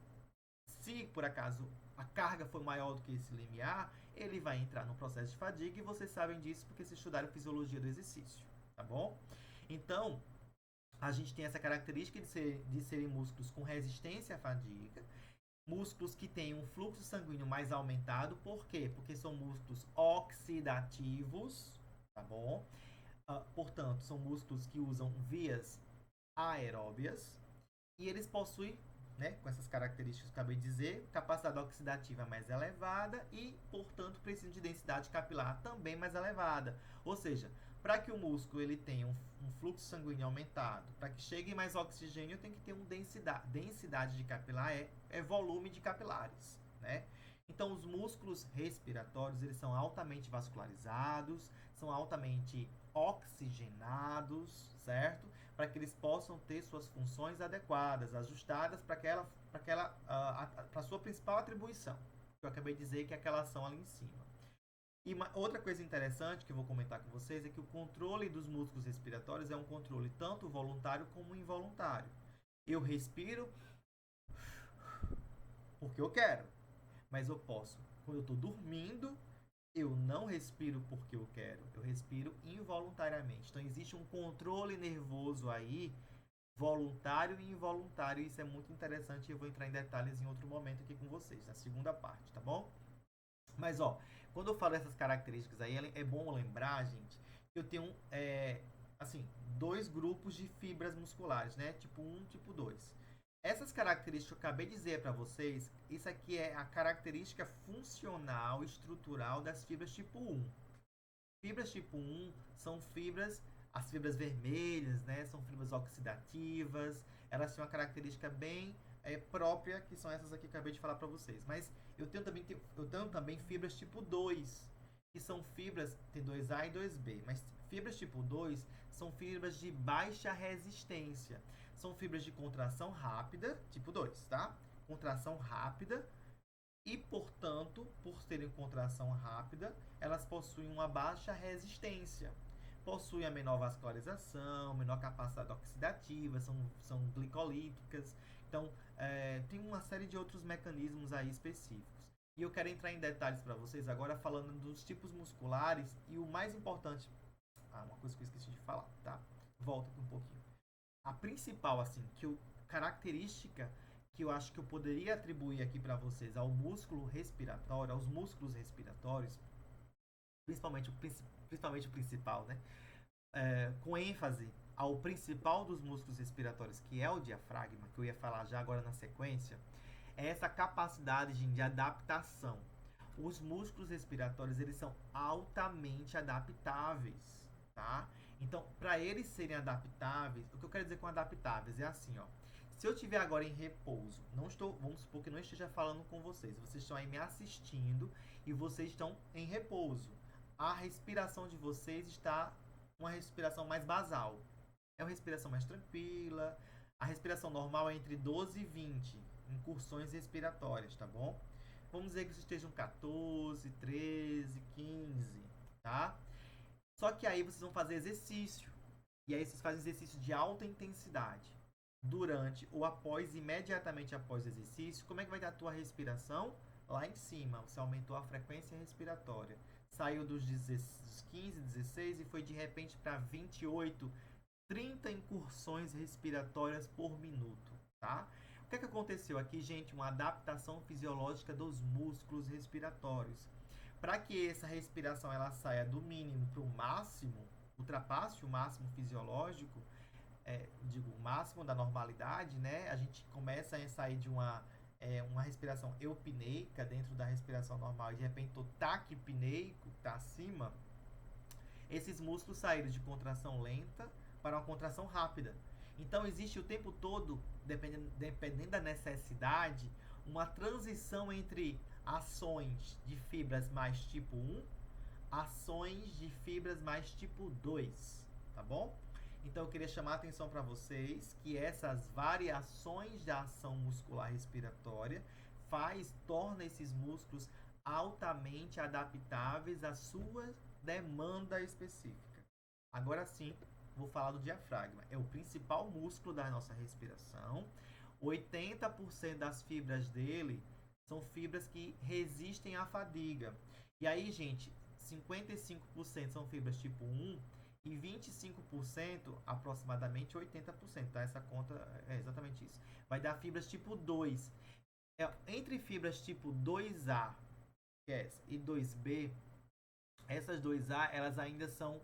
se por acaso a carga for maior do que esse limiar, ele vai entrar no processo de fadiga e vocês sabem disso porque vocês estudaram fisiologia do exercício, tá bom? Então, a gente tem essa característica de serem músculos com resistência à fadiga, músculos que têm um fluxo sanguíneo mais aumentado, por quê? Porque são músculos oxidativos, tá bom? Portanto, são músculos que usam vias aeróbias e eles possuem, né, com essas características que eu acabei de dizer, capacidade oxidativa mais elevada e, portanto, precisam de densidade capilar também mais elevada. Ou seja, para que o músculo ele tenha um fluxo sanguíneo aumentado, para que chegue mais oxigênio, tem que ter uma densidade de capilar, é volume de capilares, né? Então, os músculos respiratórios, eles são altamente vascularizados, são altamente oxigenados, certo? Para que eles possam ter suas funções adequadas, ajustadas para a sua principal atribuição, que eu acabei de dizer que é aquela ação ali em cima. E outra coisa interessante que eu vou comentar com vocês é que o controle dos músculos respiratórios é um controle tanto voluntário como involuntário. Eu respiro porque eu quero, mas eu posso, quando eu estou dormindo, eu não respiro porque eu quero, eu respiro involuntariamente. Então existe um controle nervoso aí, voluntário e involuntário. Isso é muito interessante e eu vou entrar em detalhes em outro momento aqui com vocês, na segunda parte, tá bom? Mas, ó, quando eu falo essas características aí, é bom lembrar, gente, que eu tenho, assim, dois grupos de fibras musculares, né? Tipo 1, tipo 2. Essas características que eu acabei de dizer para vocês, isso aqui é a característica funcional estrutural das fibras tipo 1. Fibras tipo 1 são fibras, as fibras vermelhas, né? São fibras oxidativas, elas têm uma característica bem própria, que são essas aqui que eu acabei de falar para vocês. Mas eu tenho também fibras tipo 2, que são fibras, tem 2A e 2B, mas fibras tipo 2 são fibras de baixa resistência. São fibras de contração rápida, tipo 2, tá? Contração rápida e, portanto, por terem contração rápida, elas possuem uma baixa resistência. Possuem a menor vascularização, menor capacidade oxidativa, são glicolíticas. Então, tem uma série de outros mecanismos aí específicos. E eu quero entrar em detalhes para vocês agora falando dos tipos musculares e o mais importante... uma coisa que eu esqueci de falar, tá? Volta aqui um pouquinho. A principal, assim, característica que eu acho que eu poderia atribuir aqui para vocês ao músculo respiratório, aos músculos respiratórios, principalmente o principal, né? Com ênfase ao principal dos músculos respiratórios, que é o diafragma, que eu ia falar já agora na sequência, é essa capacidade de adaptação. Os músculos respiratórios, eles são altamente adaptáveis, tá? Então, para eles serem adaptáveis, o que eu quero dizer com adaptáveis é assim, ó. Se eu estiver agora em repouso, vamos supor que não esteja falando com vocês estão aí me assistindo e vocês estão em repouso. A respiração de vocês está uma respiração mais basal. É uma respiração mais tranquila. A respiração normal é entre 12 e 20 incursões respiratórias, tá bom? Vamos dizer que vocês estejam 14, 13, 15, tá? Só que aí vocês vão fazer exercício. E aí vocês fazem exercício de alta intensidade. Durante ou imediatamente após o exercício, como é que vai estar a tua respiração? Lá em cima, você aumentou a frequência respiratória. Saiu dos 15, 16 e foi de repente para 28, 30 incursões respiratórias por minuto, tá? O que é que aconteceu aqui, gente? Uma adaptação fisiológica dos músculos respiratórios. Para que essa respiração ela saia do mínimo para o máximo, ultrapasse o máximo fisiológico, o máximo da normalidade, né? A gente começa a sair de uma respiração eupneica dentro da respiração normal e de repente o taquipneico está acima. Esses músculos saíram de contração lenta para uma contração rápida. Então existe o tempo todo, dependendo da necessidade, uma transição entre ações de fibras mais tipo 1, ações de fibras mais tipo 2, tá bom? Então eu queria chamar a atenção para vocês que essas variações de ação muscular respiratória torna esses músculos altamente adaptáveis à sua demanda específica. Agora sim, vou falar do diafragma. É o principal músculo da nossa respiração. 80% das fibras dele são fibras que resistem à fadiga. E aí, gente, 55% são fibras tipo 1 e 25%, aproximadamente 80%, tá? Essa conta é exatamente isso. Vai dar fibras tipo 2. Entre fibras tipo 2A e 2B, essas 2A, elas ainda são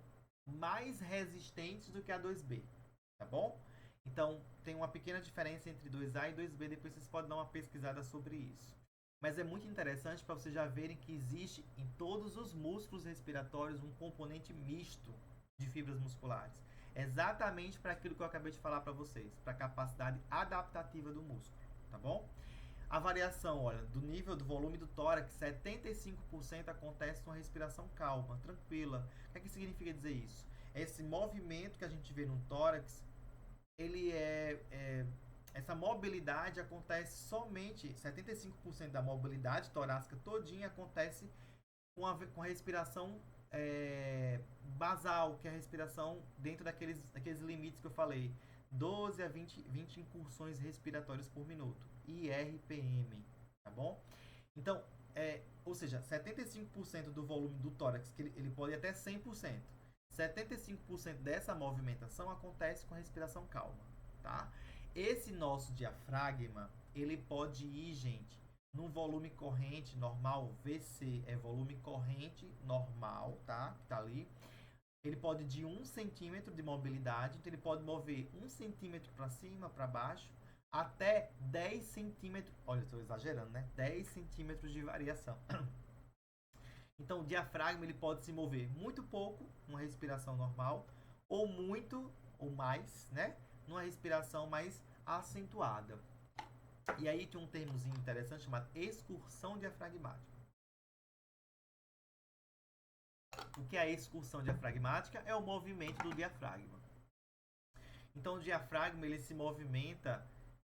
mais resistentes do que a 2B, tá bom? Então, tem uma pequena diferença entre 2A e 2B, depois vocês podem dar uma pesquisada sobre isso. Mas é muito interessante para vocês já verem que existe em todos os músculos respiratórios um componente misto de fibras musculares. Exatamente para aquilo que eu acabei de falar para vocês, para a capacidade adaptativa do músculo, tá bom? A variação, olha, do nível do volume do tórax, 75% acontece com a respiração calma, tranquila. O que é que significa dizer isso? Esse movimento que a gente vê no tórax, ele essa mobilidade acontece somente, 75% da mobilidade torácica todinha acontece com a respiração basal, que é a respiração dentro daqueles limites que eu falei. 12 a 20 incursões respiratórias por minuto, IRPM, tá bom? Então, ou seja, 75% do volume do tórax, que ele pode ir até 100%. 75% dessa movimentação acontece com a respiração calma, tá? Esse nosso diafragma, ele pode ir, gente, num volume corrente normal, VC é volume corrente normal, tá? Que tá ali. Ele pode ir de 1 centímetro de mobilidade, então ele pode mover 1 centímetro para cima, para baixo, até 10 centímetros. Olha, estou exagerando, né? 10 centímetros de variação. Então, o diafragma ele pode se mover muito pouco, numa respiração normal, ou muito, ou mais, né? Numa respiração mais acentuada. E aí tem um termozinho interessante chamado excursão diafragmática. O que é a excursão diafragmática? É o movimento do diafragma. Então, o diafragma ele se movimenta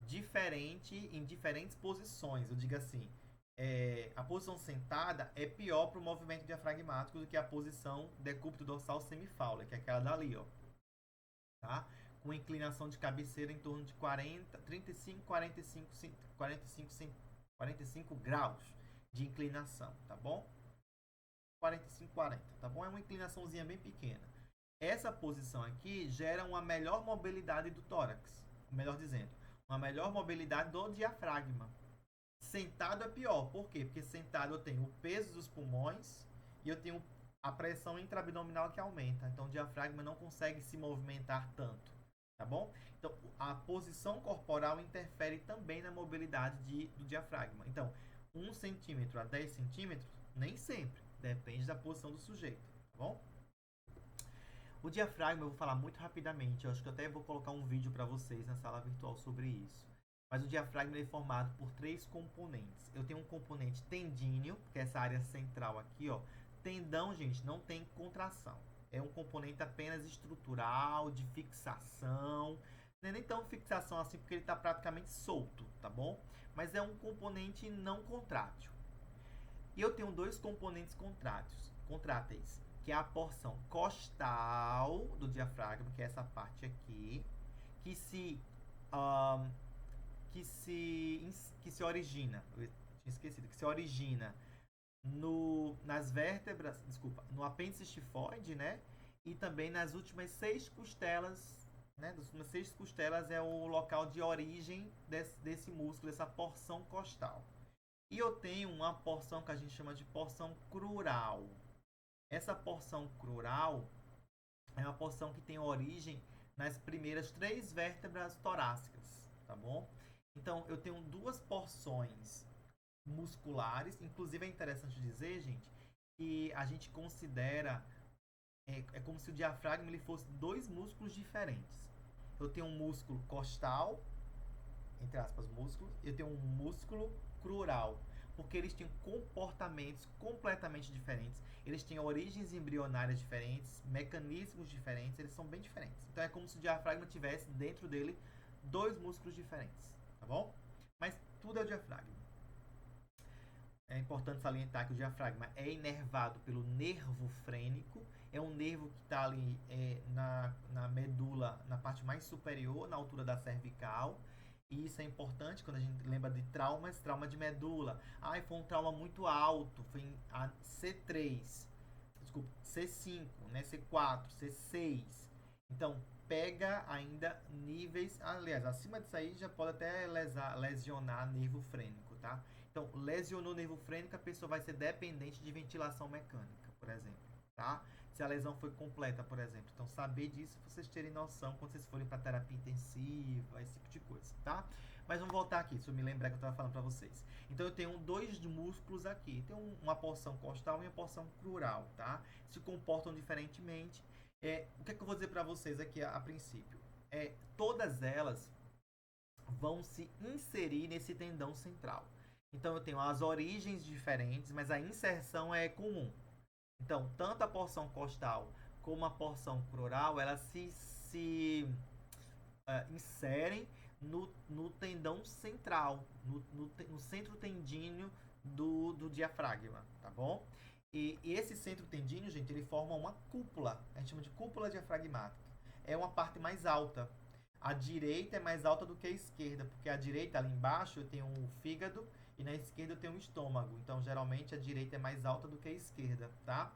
em diferentes posições. Eu digo assim, a posição sentada é pior para o movimento diafragmático do que a posição decúbito dorsal semifáula, que é aquela dali, ó. Tá? Com inclinação de cabeceira em torno de 45 graus de inclinação, tá bom? 45, 40, tá bom? É uma inclinaçãozinha bem pequena. Essa posição aqui gera uma melhor mobilidade do tórax, melhor dizendo, uma melhor mobilidade do diafragma. Sentado é pior, por quê? Porque sentado eu tenho o peso dos pulmões e eu tenho a pressão intraabdominal que aumenta. Então, o diafragma não consegue se movimentar tanto, tá bom? Então, a posição corporal interfere também na mobilidade do diafragma. Então, 1 centímetro a 10 centímetros, nem sempre. Depende da posição do sujeito, tá bom? O diafragma, eu vou falar muito rapidamente. Eu acho que eu até vou colocar um vídeo para vocês na sala virtual sobre isso. Mas o diafragma é formado por 3 componentes. Eu tenho um componente tendíneo, que é essa área central aqui, ó. Tendão, gente, não tem contração. É um componente apenas estrutural, de fixação. Não é nem tão fixação assim, porque ele está praticamente solto, tá bom? Mas é um componente não contrátil. E eu tenho 2 componentes contráteis, que é a porção costal do diafragma, que é essa parte aqui, que se origina, eu tinha esquecido, que se origina nas vértebras, desculpa, no apêndice estifoide, né? E também nas últimas 6 costelas, né? Das últimas 6 costelas é o local de origem desse músculo, dessa porção costal. E eu tenho uma porção que a gente chama de porção crural. Essa porção crural é uma porção que tem origem nas primeiras 3 vértebras torácicas, tá bom? Então, eu tenho 2 porções musculares. Inclusive, é interessante dizer, gente, que a gente considera... É como se o diafragma ele fosse 2 músculos diferentes. Eu tenho um músculo costal, entre aspas, músculo. Eu tenho um músculo crural, porque eles têm comportamentos completamente diferentes. Eles têm origens embrionárias diferentes, mecanismos diferentes, eles são bem diferentes. Então, é como se o diafragma tivesse dentro dele 2 músculos diferentes, tá bom? Mas tudo é o diafragma. É importante salientar que o diafragma é inervado pelo nervo frênico. É um nervo que está ali na medula, na parte mais superior, na altura da cervical. E isso é importante quando a gente lembra de traumas, trauma de medula. Foi um trauma muito alto, foi em C3, desculpa, C5, né, C4, C6. Então, pega ainda níveis, aliás, acima disso aí já pode até lesionar nervo frênico, tá? Então, lesionou o nervo frênico, a pessoa vai ser dependente de ventilação mecânica, por exemplo, tá? Se a lesão foi completa, por exemplo. Então, saber disso, vocês terem noção quando vocês forem para terapia intensiva, esse tipo de coisa, tá? Mas vamos voltar aqui, se eu me lembrar que eu estava falando para vocês. Então, eu tenho 2 músculos aqui. Tem uma porção costal e uma porção crural, tá? Se comportam diferentemente. O que é que eu vou dizer para vocês aqui a princípio? Todas elas vão se inserir nesse tendão central. Então, eu tenho as origens diferentes, mas a inserção é comum. Então, tanto a porção costal como a porção crural, elas se inserem no tendão central, no centro tendíneo do diafragma, tá bom? E esse centro tendíneo, gente, ele forma uma cúpula, a gente chama de cúpula diafragmática. É uma parte mais alta. A direita é mais alta do que a esquerda, porque a direita, ali embaixo, eu tenho o fígado e na esquerda eu tenho o estômago. Então, geralmente, a direita é mais alta do que a esquerda, tá?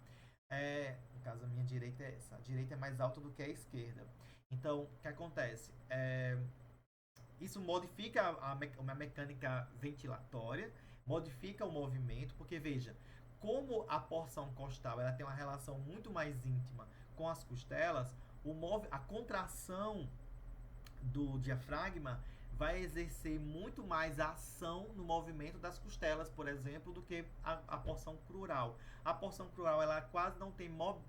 No caso, a minha direita é essa. A direita é mais alta do que a esquerda. Então, o que acontece? Isso modifica a mecânica ventilatória, modifica o movimento, porque, veja, como a porção costal ela tem uma relação muito mais íntima com as costelas, a contração do diafragma vai exercer muito mais ação no movimento das costelas, por exemplo, do que a porção crural. A porção crural ela quase não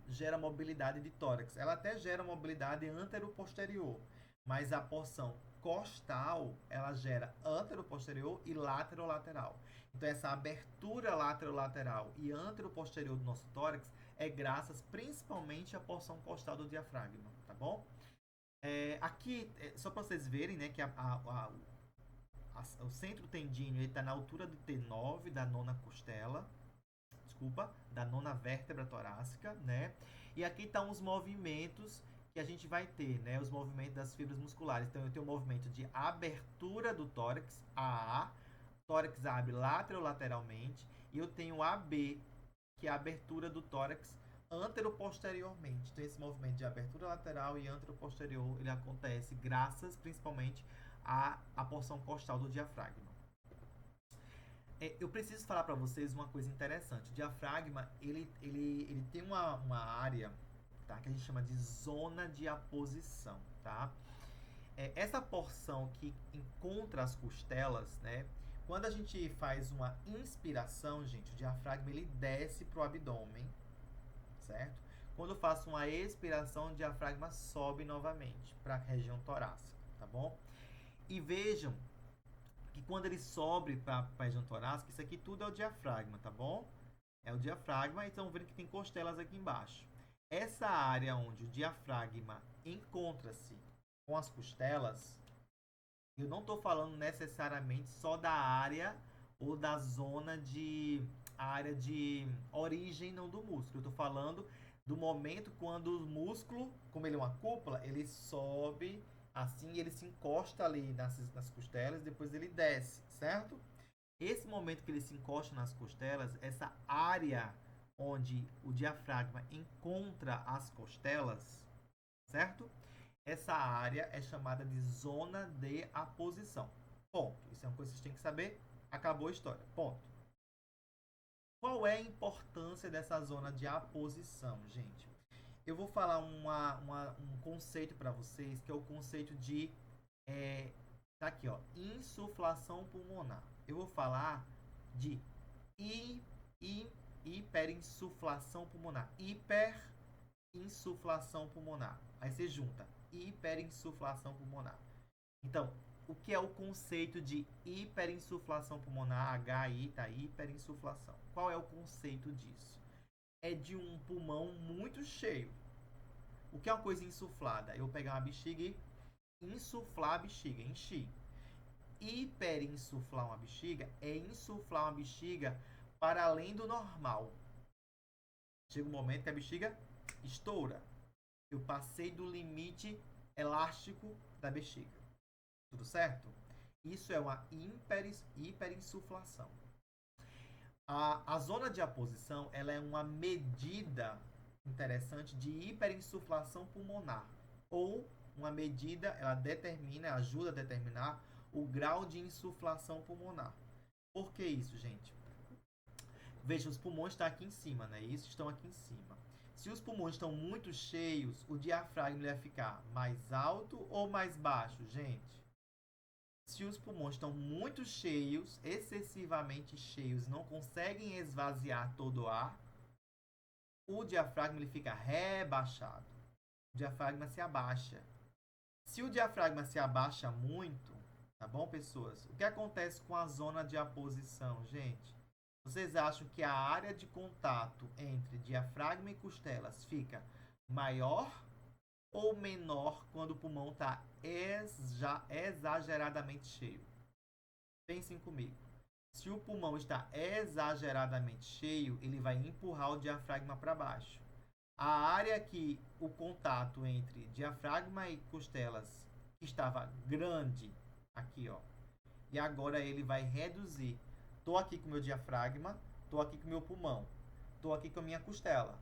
gera mobilidade de tórax. Ela até gera mobilidade antero-posterior, mas a porção costal ela gera antero-posterior e lateral-lateral. Então, essa abertura lateral-lateral e antero-posterior do nosso tórax é graças principalmente à porção costal do diafragma, tá bom? Aqui, só para vocês verem, né, que o centro tendíneo está na altura do T9 da nona costela, da nona vértebra torácica, né? E aqui estão os movimentos que a gente vai ter, né? Os movimentos das fibras musculares. Então, eu tenho o movimento de abertura do tórax, AA, tórax abre lateralmente, e eu tenho AB, que é a abertura do tórax anteroposteriormente. Então, esse movimento de abertura lateral e anteroposterior, ele acontece graças, principalmente, à porção costal do diafragma. Eu preciso falar para vocês uma coisa interessante. O diafragma, ele tem uma área, tá, que a gente chama de zona de aposição, tá? Essa porção que encontra as costelas, né? Quando a gente faz uma inspiração, gente, o diafragma ele desce para o abdômen, certo? Quando eu faço uma expiração, o diafragma sobe novamente para a região torácica, tá bom? E vejam que quando ele sobe para a região torácica, isso aqui tudo é o diafragma, tá bom? É o diafragma, e estão vendo que tem costelas aqui embaixo. Essa área onde o diafragma encontra-se com as costelas, eu não estou falando necessariamente só da área ou da zona de a área de origem não do músculo. Eu estou falando do momento quando o músculo, como ele é uma cúpula, ele sobe assim, ele se encosta ali nas costelas, depois ele desce, certo? Esse momento que ele se encosta nas costelas, essa área onde o diafragma encontra as costelas, certo? Essa área é chamada de zona de aposição. Ponto. Isso é uma coisa que vocês têm que saber. Acabou a história. Ponto. Qual é a importância dessa zona de aposição, gente? Eu vou falar um conceito para vocês, que é o conceito de... tá aqui, ó, insuflação pulmonar. Eu vou falar de hiperinsuflação pulmonar. Hiperinsuflação pulmonar. Aí você junta hiperinsuflação pulmonar. Então, o que é o conceito de hiperinsuflação pulmonar? HI, tá? Hiperinsuflação. Qual é o conceito disso? É de um pulmão muito cheio. O que é uma coisa insuflada? Eu pegar uma bexiga e insuflar a bexiga, encher. Hiperinsuflar uma bexiga é insuflar uma bexiga para além do normal. Chega um momento que a bexiga estoura. Eu passei do limite elástico da bexiga. Tudo certo? Isso é uma hiperinsuflação. A zona de aposição ela é uma medida interessante de hiperinsuflação pulmonar. Ou uma medida, ela determina, ajuda a determinar o grau de insuflação pulmonar. Por que isso, gente? Veja, os pulmões estão aqui em cima, né? Isso estão aqui em cima. Se os pulmões estão muito cheios, o diafragma vai ficar mais alto ou mais baixo, gente? Se os pulmões estão muito cheios, excessivamente cheios, não conseguem esvaziar todo o ar, o diafragma ele fica rebaixado. O diafragma se abaixa. Se o diafragma se abaixa muito, tá bom, pessoas? O que acontece com a zona de aposição, gente? Vocês acham que a área de contato entre diafragma e costelas fica maior ou menor quando o pulmão está exageradamente cheio? Pensem comigo. Se o pulmão está exageradamente cheio, ele vai empurrar o diafragma para baixo. A área que o contato entre diafragma e costelas estava grande, aqui, ó, e agora ele vai reduzir. Estou aqui com o meu diafragma, estou aqui com o meu pulmão, estou aqui com a minha costela.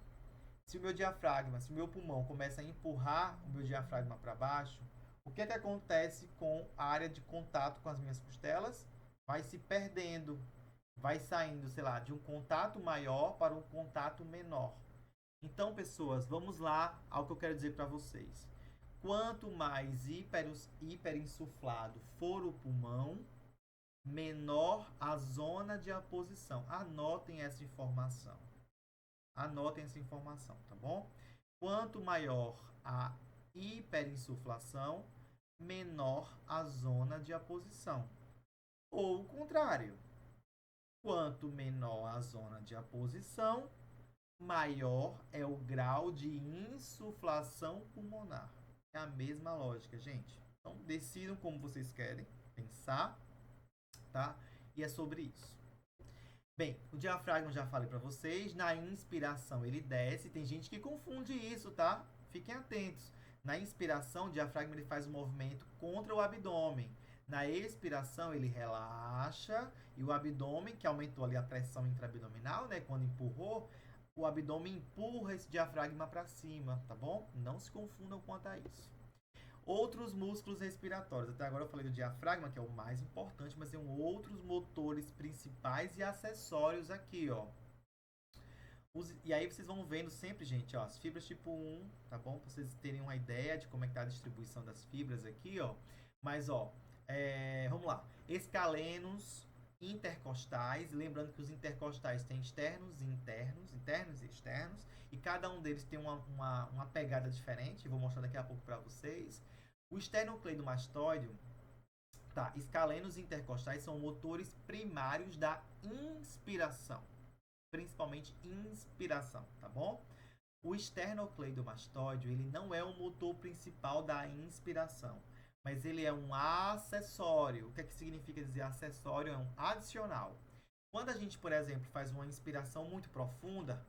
Se o meu diafragma, se o meu pulmão começa a empurrar o meu diafragma para baixo, o que é que acontece com a área de contato com as minhas costelas? Vai se perdendo, vai saindo, sei lá, de um contato maior para um contato menor. Então, pessoas, vamos lá ao que eu quero dizer para vocês. Quanto mais hiperinsuflado for o pulmão, menor a zona de aposição. Anotem essa informação. Anotem essa informação, tá bom? Quanto maior a hiperinsuflação, menor a zona de aposição. Ou o contrário. Quanto menor a zona de aposição, maior é o grau de insuflação pulmonar. É a mesma lógica, gente. Então, decidam como vocês querem pensar, tá? E é sobre isso. Bem, o diafragma já falei para vocês. Na inspiração ele desce. Tem gente que confunde isso, tá? Fiquem atentos. Na inspiração, o diafragma ele faz um movimento contra o abdômen. Na expiração, ele relaxa e o abdômen, que aumentou ali a pressão intraabdominal, né? Quando empurrou, o abdômen empurra esse diafragma para cima, tá bom? Não se confundam quanto a isso. Outros músculos respiratórios. Até agora eu falei do diafragma, que é o mais importante, mas tem outros motores principais e acessórios aqui, ó. E aí vocês vão vendo sempre, gente, ó, as fibras tipo 1, tá bom? Pra vocês terem uma ideia de como é que tá a distribuição das fibras aqui, ó. Mas, ó, vamos lá. Escalenos intercostais. Lembrando que os intercostais têm externos e internos e externos. E cada um deles tem uma pegada diferente. Vou mostrar daqui a pouco para vocês. O esternocleidomastoide, tá? Escalenos intercostais são motores primários da inspiração. Principalmente inspiração, tá bom? O esternocleidomastoide, ele não é o motor principal da inspiração, mas ele é um acessório. O que é que significa dizer acessório? É um adicional. Quando a gente, por exemplo, faz uma inspiração muito profunda,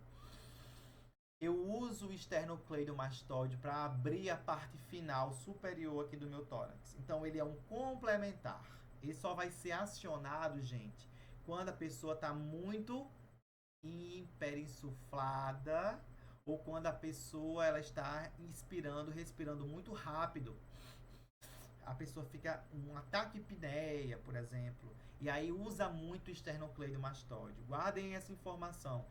eu uso o esternocleidomastoide para abrir a parte final superior aqui do meu tórax. Então, ele é um complementar. Ele só vai ser acionado, gente, quando a pessoa está muito hiperinsuflada ou quando a pessoa ela está inspirando, respirando muito rápido. A pessoa fica um ataque apneia, por exemplo, e aí usa muito o esternocleidomastoide. Guardem essa informação.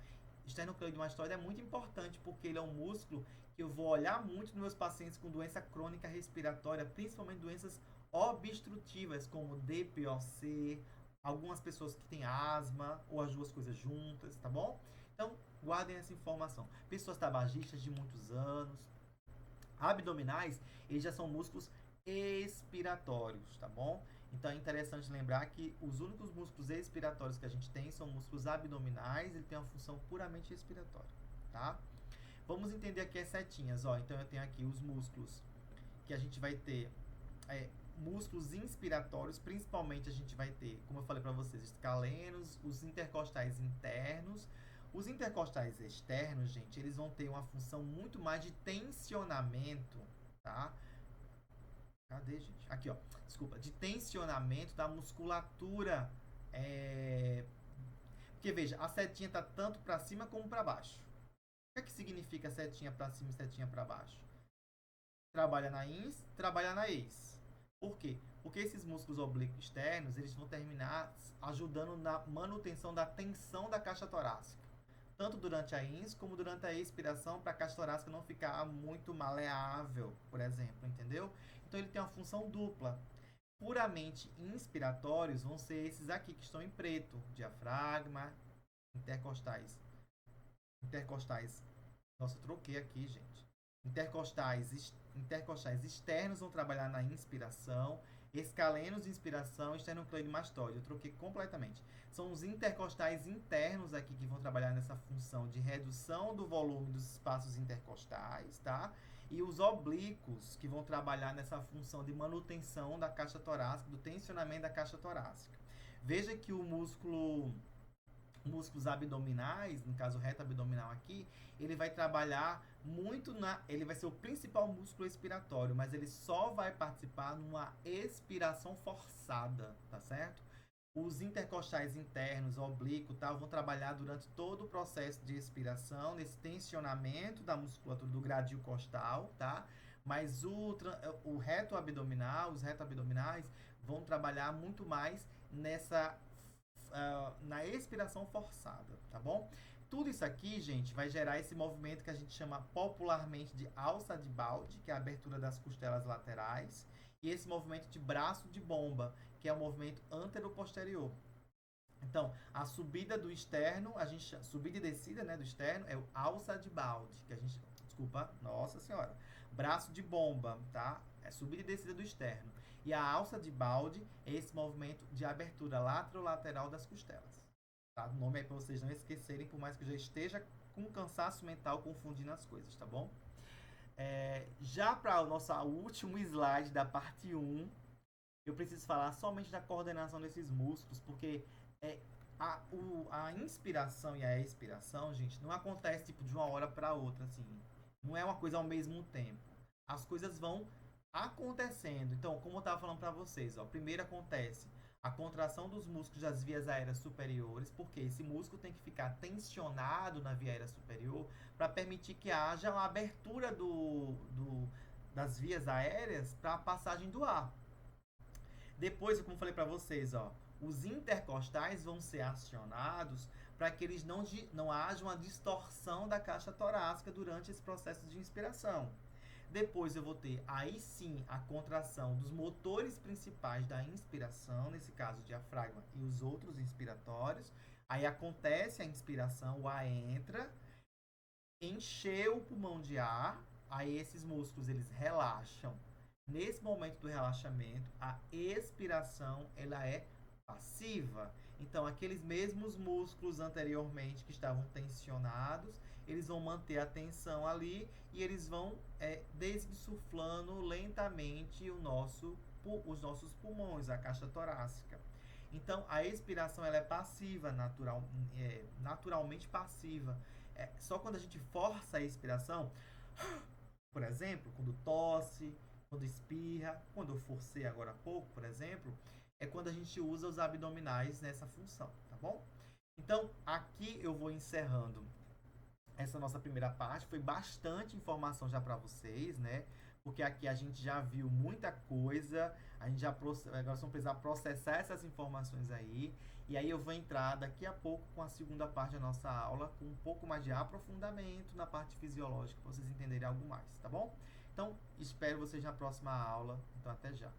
O esternocleidomastoide é muito importante porque ele é um músculo que eu vou olhar muito nos meus pacientes com doença crônica respiratória, principalmente doenças obstrutivas como DPOC, algumas pessoas que têm asma ou as duas coisas juntas, tá bom? Então, guardem essa informação. Pessoas tabagistas de muitos anos, abdominais, eles já são músculos expiratórios, tá bom? Então é interessante lembrar que os únicos músculos expiratórios que a gente tem são músculos abdominais, ele tem uma função puramente respiratória, tá? Vamos entender aqui as setinhas, ó. Então eu tenho aqui os músculos que a gente vai ter músculos inspiratórios, principalmente a gente vai ter, como eu falei para vocês, escalenos, os intercostais internos. Os intercostais externos, gente, eles vão ter uma função muito mais de tensionamento, tá? Cadê, gente? Aqui, ó. Desculpa. De tensionamento da musculatura. Porque, veja, a setinha tá tanto para cima como para baixo. O que é que significa setinha para cima e setinha para baixo? Trabalha na ins, trabalha na ex. Por quê? Porque esses músculos oblíquos externos, eles vão terminar ajudando na manutenção da tensão da caixa torácica. Tanto durante a ins como durante a expiração, para a caixa torácica não ficar muito maleável, por exemplo, entendeu? Então ele tem uma função dupla. Puramente inspiratórios vão ser esses aqui que estão em preto: diafragma, intercostais. Nossa, eu troquei aqui, gente. Intercostais externos vão trabalhar na inspiração, escalenos de inspiração, esternocleidomastoide. Eu troquei completamente. São os intercostais internos aqui que vão trabalhar nessa função de redução do volume dos espaços intercostais, tá? E os oblíquos que vão trabalhar nessa função de manutenção da caixa torácica, do tensionamento da caixa torácica. Veja que o músculos abdominais, no caso o reto abdominal aqui, ele vai trabalhar muito ele vai ser o principal músculo expiratório, mas ele só vai participar numa expiração forçada, tá certo? Os intercostais internos, oblíquo, tal, vão trabalhar durante todo o processo de expiração, nesse tensionamento da musculatura do gradil costal, tá? Mas o reto abdominal, os reto abdominais vão trabalhar muito mais na expiração forçada, tá bom? Tudo isso aqui, gente, vai gerar esse movimento que a gente chama popularmente de alça de balde, que é a abertura das costelas laterais, e esse movimento de braço de bomba, que é o movimento antero-posterior. Então, a subida do externo, subida e descida, né, do externo é o alça de balde, que a gente, desculpa, nossa senhora, braço de bomba, tá? É subida e descida do externo. E a alça de balde é esse movimento de abertura lateral das costelas. Tá? O nome é para vocês não esquecerem, por mais que eu já esteja com cansaço mental confundindo as coisas, tá bom? Já para o nosso último slide da parte 1, eu preciso falar somente da coordenação desses músculos, porque a inspiração e a expiração, gente, não acontece tipo de uma hora para outra, assim. Não é uma coisa ao mesmo tempo. As coisas vão acontecendo. Então, como eu estava falando para vocês, ó, primeiro acontece a contração dos músculos das vias aéreas superiores, porque esse músculo tem que ficar tensionado na via aérea superior para permitir que haja uma abertura das vias aéreas para a passagem do ar. Depois, como eu falei para vocês, ó, os intercostais vão ser acionados para que eles não haja uma distorção da caixa torácica durante esse processo de inspiração. Depois eu vou ter, aí sim, a contração dos motores principais da inspiração, nesse caso o diafragma e os outros inspiratórios. Aí acontece a inspiração, o ar entra, encheu o pulmão de ar, aí esses músculos eles relaxam. Nesse momento do relaxamento, a expiração ela é passiva. Então, aqueles mesmos músculos anteriormente que estavam tensionados, eles vão manter a tensão ali e eles vão desinsuflando lentamente os nossos pulmões, a caixa torácica. Então, a expiração ela é passiva, naturalmente passiva. Só quando a gente força a expiração, por exemplo, quando tosse, quando espirra, quando eu forcei agora há pouco, por exemplo, é quando a gente usa os abdominais nessa função, tá bom? Então, aqui eu vou encerrando essa nossa primeira parte. Foi bastante informação já para vocês, né? Porque aqui a gente já viu muita coisa, a gente agora vamos precisar processar essas informações aí, e aí eu vou entrar daqui a pouco com a segunda parte da nossa aula, com um pouco mais de aprofundamento na parte fisiológica, para vocês entenderem algo mais, tá bom? Então, espero vocês na próxima aula. Então, até já.